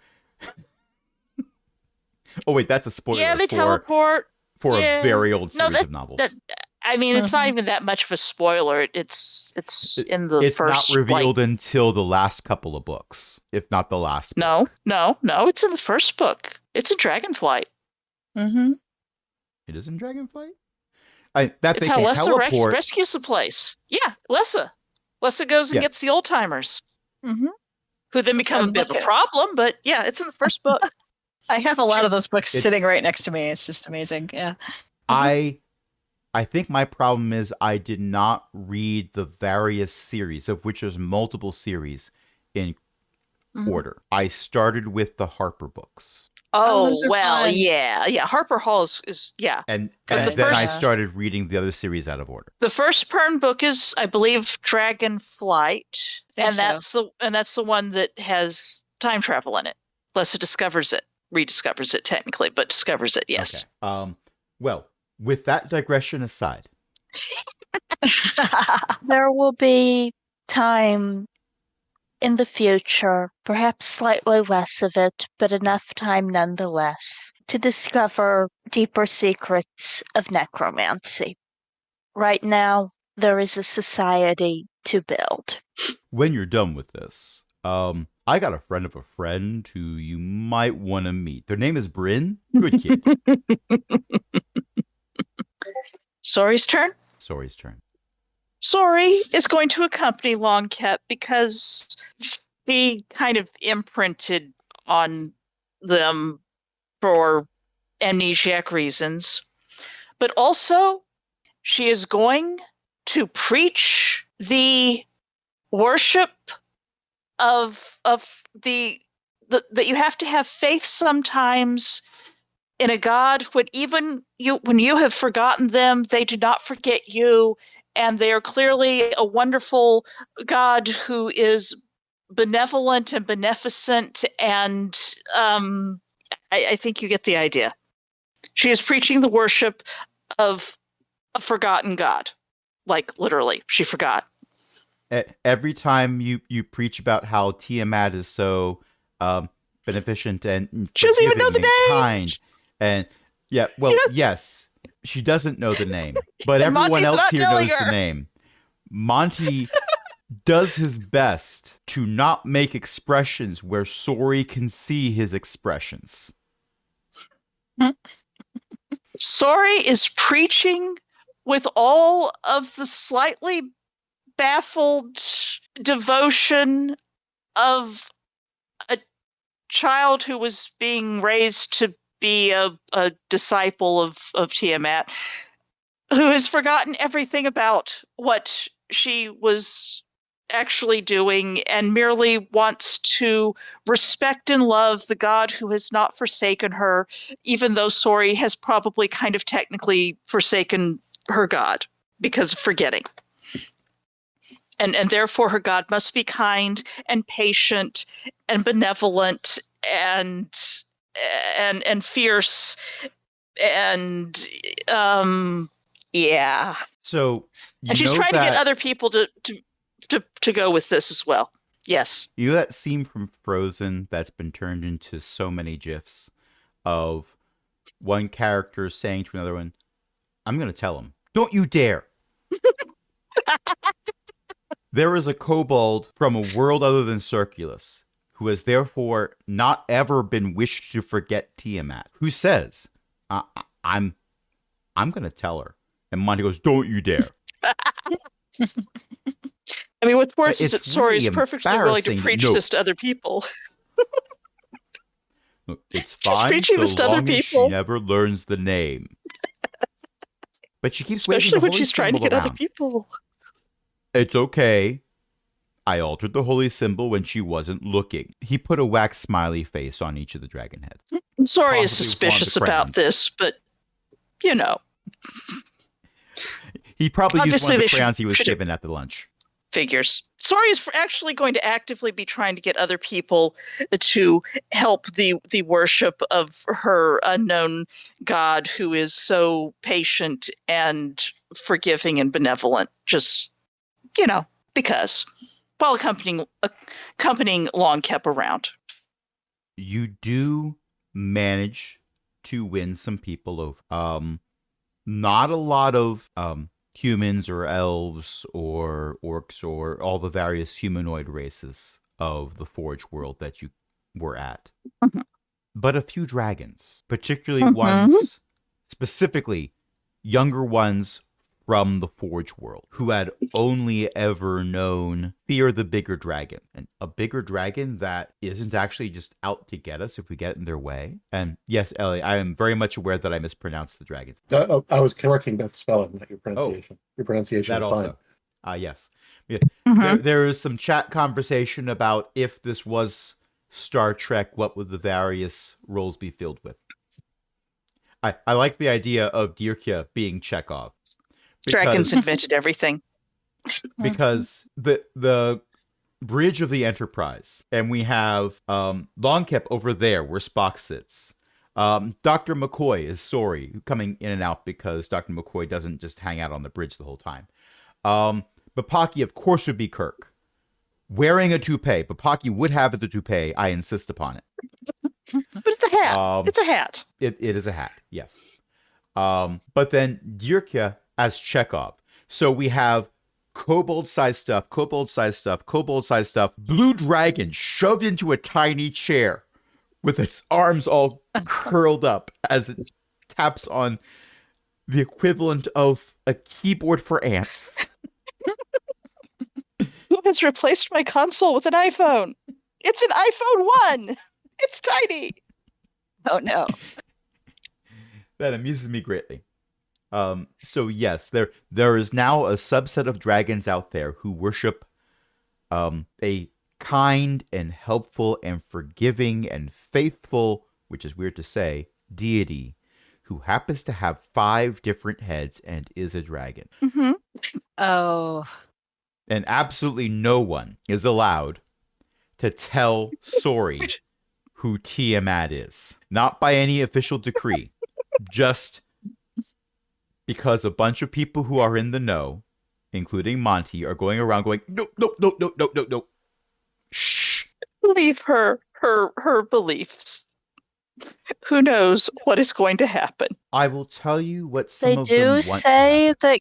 oh wait, that's a spoiler. Yeah, they for teleport. a very old No, series of novels. I mean, it's not even that much of a spoiler. It's in the It's first. not revealed until the last couple of books, if not the last. book. No. It's in the first book. It's a Dragonflight. Mm-hmm. It is in Dragonflight. That It's they how can Lessa teleport. rescues the place. Yeah, Lessa. Lessa goes and Yeah. gets the old timers, Mm-hmm. who then become a And bit of look a at- problem. But yeah, it's in the first book. I have a lot of those books It's- sitting right next to me. It's just amazing. Yeah. I think my problem is I did not read the various series, of which there's multiple series, in Mhm. order. I started with the Harper books. Oh, those are well, fun. yeah. Harper Hall is yeah. And But the then I first- started reading the other series out of order. The first Pern book is, I believe, Dragon Flight, Think and so. that's the one that has time travel in it. Plus, it rediscovers it technically, but discovers it. Yes. Okay. Well, with that digression aside, There will be time in the future, perhaps slightly less of it, but enough time nonetheless, to discover deeper secrets of necromancy. Right now, there is a society to build. when you're done with this, I got a friend of a friend who you might want to meet. Their name is Bryn. Good kid. Sori's turn. Sori's turn. Sori is going to accompany Longkept because she kind of imprinted on them for amnesiac reasons. But also, she is going to preach the worship of the that you have to have faith sometimes in a god when you have forgotten them, they do not forget you, and they are clearly a wonderful god who is benevolent and beneficent, and I think you get the idea. She is preaching the worship of a forgotten god, like literally, she forgot. Every time you preach about how Tiamat is so beneficent and She doesn't even know forgiving the and name. kind, and yes, she doesn't know the name, but And everyone Monty's else not here telling knows her. the name. Monty does his best to not make expressions where Sori can see his expressions. Sori is preaching with all of the slightly baffled devotion of a child who was being raised to be a disciple of Tiamat, who has forgotten everything about what she was actually doing and merely wants to respect and love the god who has not forsaken her, even though Sori has probably kind of technically forsaken her god because of forgetting. And therefore her god must be kind and patient and benevolent and fierce and yeah. So you And she's know trying to get that- other people to go with this as well. Yes. You know that scene from Frozen that's been turned into so many GIFs of one character saying to another one, I'm going to tell him, don't you dare. There is a kobold from a world other than Circulus who has therefore not ever been wished to forget Tiamat, who says, I'm going to tell her. And Monty goes, don't you dare. I mean, what's worse is that It's Sori is really perfectly willing to embarrassing. preach No. this to other people. Look, it's She's fine preaching so this to other long as she people. never learns the name. But she keeps waving Especially the when holy she's trying to symbol get other around. people. It's okay. I altered the holy symbol when she wasn't looking. He put a wax smiley face on each of the dragon heads. Sori is Possibly one of the suspicious about crayons. this, but you know, He probably used Obviously one of they the crayons he was should- given at the lunch. figures. Sori is actually going to actively be trying to get other people to help the worship of her unknown god who is so patient and forgiving and benevolent. Just, because while accompanying Longkept around. You do manage to win some people over. Not a lot of humans or elves or orcs or all the various humanoid races of the Forge world that you were at. Mhm. But a few dragons, particularly Mhm. ones, specifically younger ones from the Forge world, who had only ever known fear the bigger dragon. And a bigger dragon that isn't actually just out to get us if we get in their way. And yes, Ellie, I am very much aware that I mispronounced the dragons. I was correcting Beth's spelling, not your pronunciation. Your pronunciation That is also. fine. Yes. Yeah. Mhm. There is some chat conversation about if this was Star Trek, what would the various roles be filled with? I like the idea of Dirkja being Chekhov. Dragons invented everything. Because the bridge of the Enterprise, and we have Longcap over there where Spock sits. Dr. McCoy is Sori, coming in and out because Dr. McCoy doesn't just hang out on the bridge the whole time. Bapaki, of course, would be Kirk. Wearing a toupee. Bapaki would have the toupee. I insist upon it. But it's a hat. It's a hat. It is a hat, yes. But then Dirkja as Chekhov. So we have kobold-sized stuff, kobold-sized stuff, kobold-sized stuff, blue dragon shoved into a tiny chair with its arms all curled up as it taps on the equivalent of a keyboard for ants. Who has replaced my console with an iPhone? It's an iPhone 1. It's tiny. Oh no. That amuses me greatly. So yes, there is now a subset of dragons out there who worship a kind and helpful and forgiving and faithful, which is weird to say, deity who happens to have 5 different heads and is a dragon. Mm-hmm. Oh. And absolutely no one is allowed to tell Sori who Tiamat is. Not by any official decree. Just because a bunch of people who are in the know, including Monty, are going around going, no. Shh. Leave her beliefs. Who knows what is going to happen? I will tell you what some They of them do want say that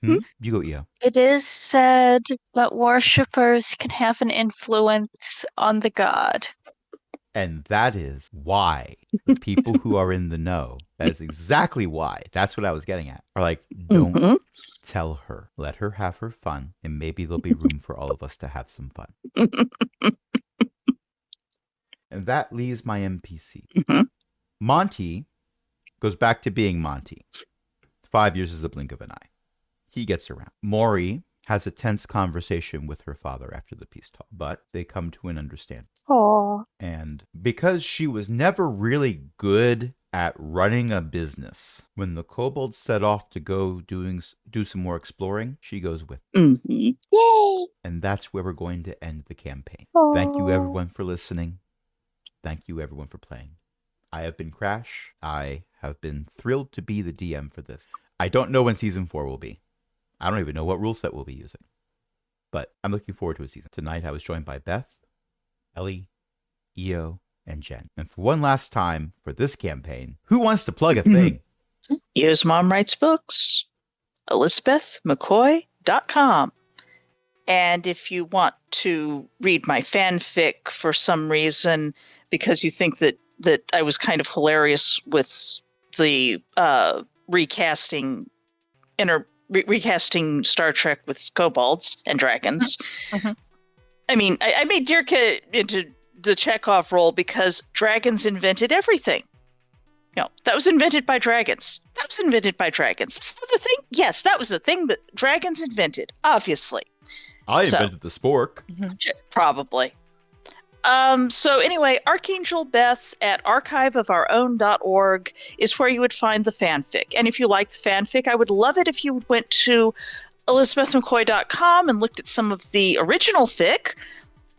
You go, Io. it is said that worshippers can have an influence on the god. And that is why the people who are in the know, that is exactly why, that's what I was getting at, are like, don't tell her. Let her have her fun, and maybe there'll be room for all of us to have some fun. And that leaves my NPC. Monty goes back to being Monty. 5 years is the blink of an eye. He gets around. Maury has a tense conversation with her father after the peace talk, but they come to an understanding. Aww. And because she was never really good at running a business, when the kobolds set off to go do some more exploring, she goes with them. Yay! And that's where we're going to end the campaign. Aww. Thank you, everyone, for listening. Thank you, everyone, for playing. I have been Crash. I have been thrilled to be the DM for this. I don't know when Season 4 will be. I don't even know what rule set we'll be using. But I'm looking forward to a season. Tonight I was joined by Beth, Ellie, Io, and Jen. And for one last time for this campaign, who wants to plug a thing? Io's mom writes books. ElizabethMcCoy.com. And if you want to read my fanfic for some reason, because you think that I was kind of hilarious with the recasting Star Trek with kobolds and dragons. Mm-hmm. I mean, I made Dirkja into the Chekhov role because dragons invented everything. You know, that was invented by dragons. Is that the thing? Yes, that was the thing that dragons invented, obviously. I invented the spork. Probably. So anyway, Archangel Beth at archiveofourown.org is where you would find the fanfic. And if you like the fanfic, I would love it if you went to elizabethmccoy.com and looked at some of the original fic.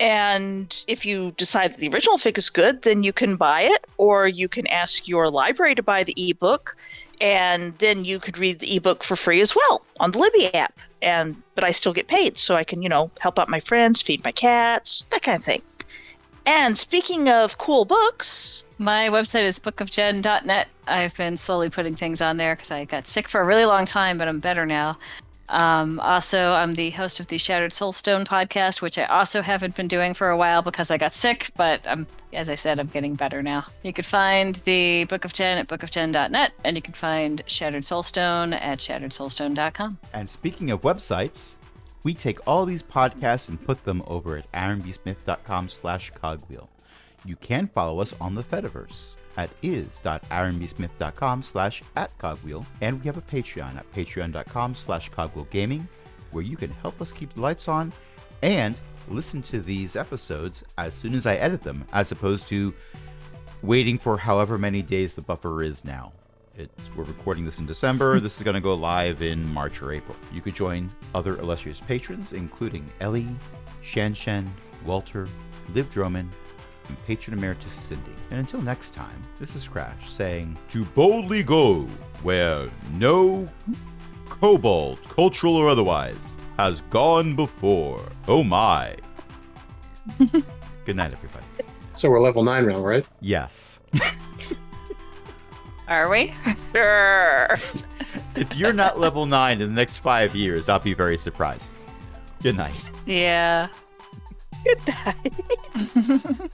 And if you decide that the original fic is good, then you can buy it, or you can ask your library to buy the ebook, and then you could read the ebook for free as well on the Libby app. But I still get paid, so I can, help out my friends, feed my cats, that kind of thing. And speaking of cool books, my website is bookofjen.net. I've been slowly putting things on there because I got sick for a really long time, but I'm better now. Also, I'm the host of the Shattered Soulstone podcast, which I also haven't been doing for a while because I got sick, but as I said, I'm getting better now. You could find the Book of Jen at bookofjen.net, and you can find Shattered Soulstone at shatteredsoulstone.com. And speaking of websites, we take all these podcasts and put them over at aaronbsmith.com/cogwheel. You can follow us on the Fediverse at is.aaronbsmith.com/@cogwheel. And we have a Patreon at patreon.com/cogwheelgaming, where you can help us keep the lights on and listen to these episodes as soon as I edit them, as opposed to waiting for however many days the buffer is now. We're recording this in December. This is going to go live in March or April. You could join other illustrious patrons, including Ellie, Shan, Walter, Liv Droman, and patron emeritus Cindy. And until next time, this is Crash saying, to boldly go where no kobold, cultural or otherwise, has gone before. Oh my. Good night, everybody. So we're level 9 now, right? Yes. Are we? Sure. If you're not level 9 in the next 5 years, I'll be very surprised. Good night. Yeah. Good night.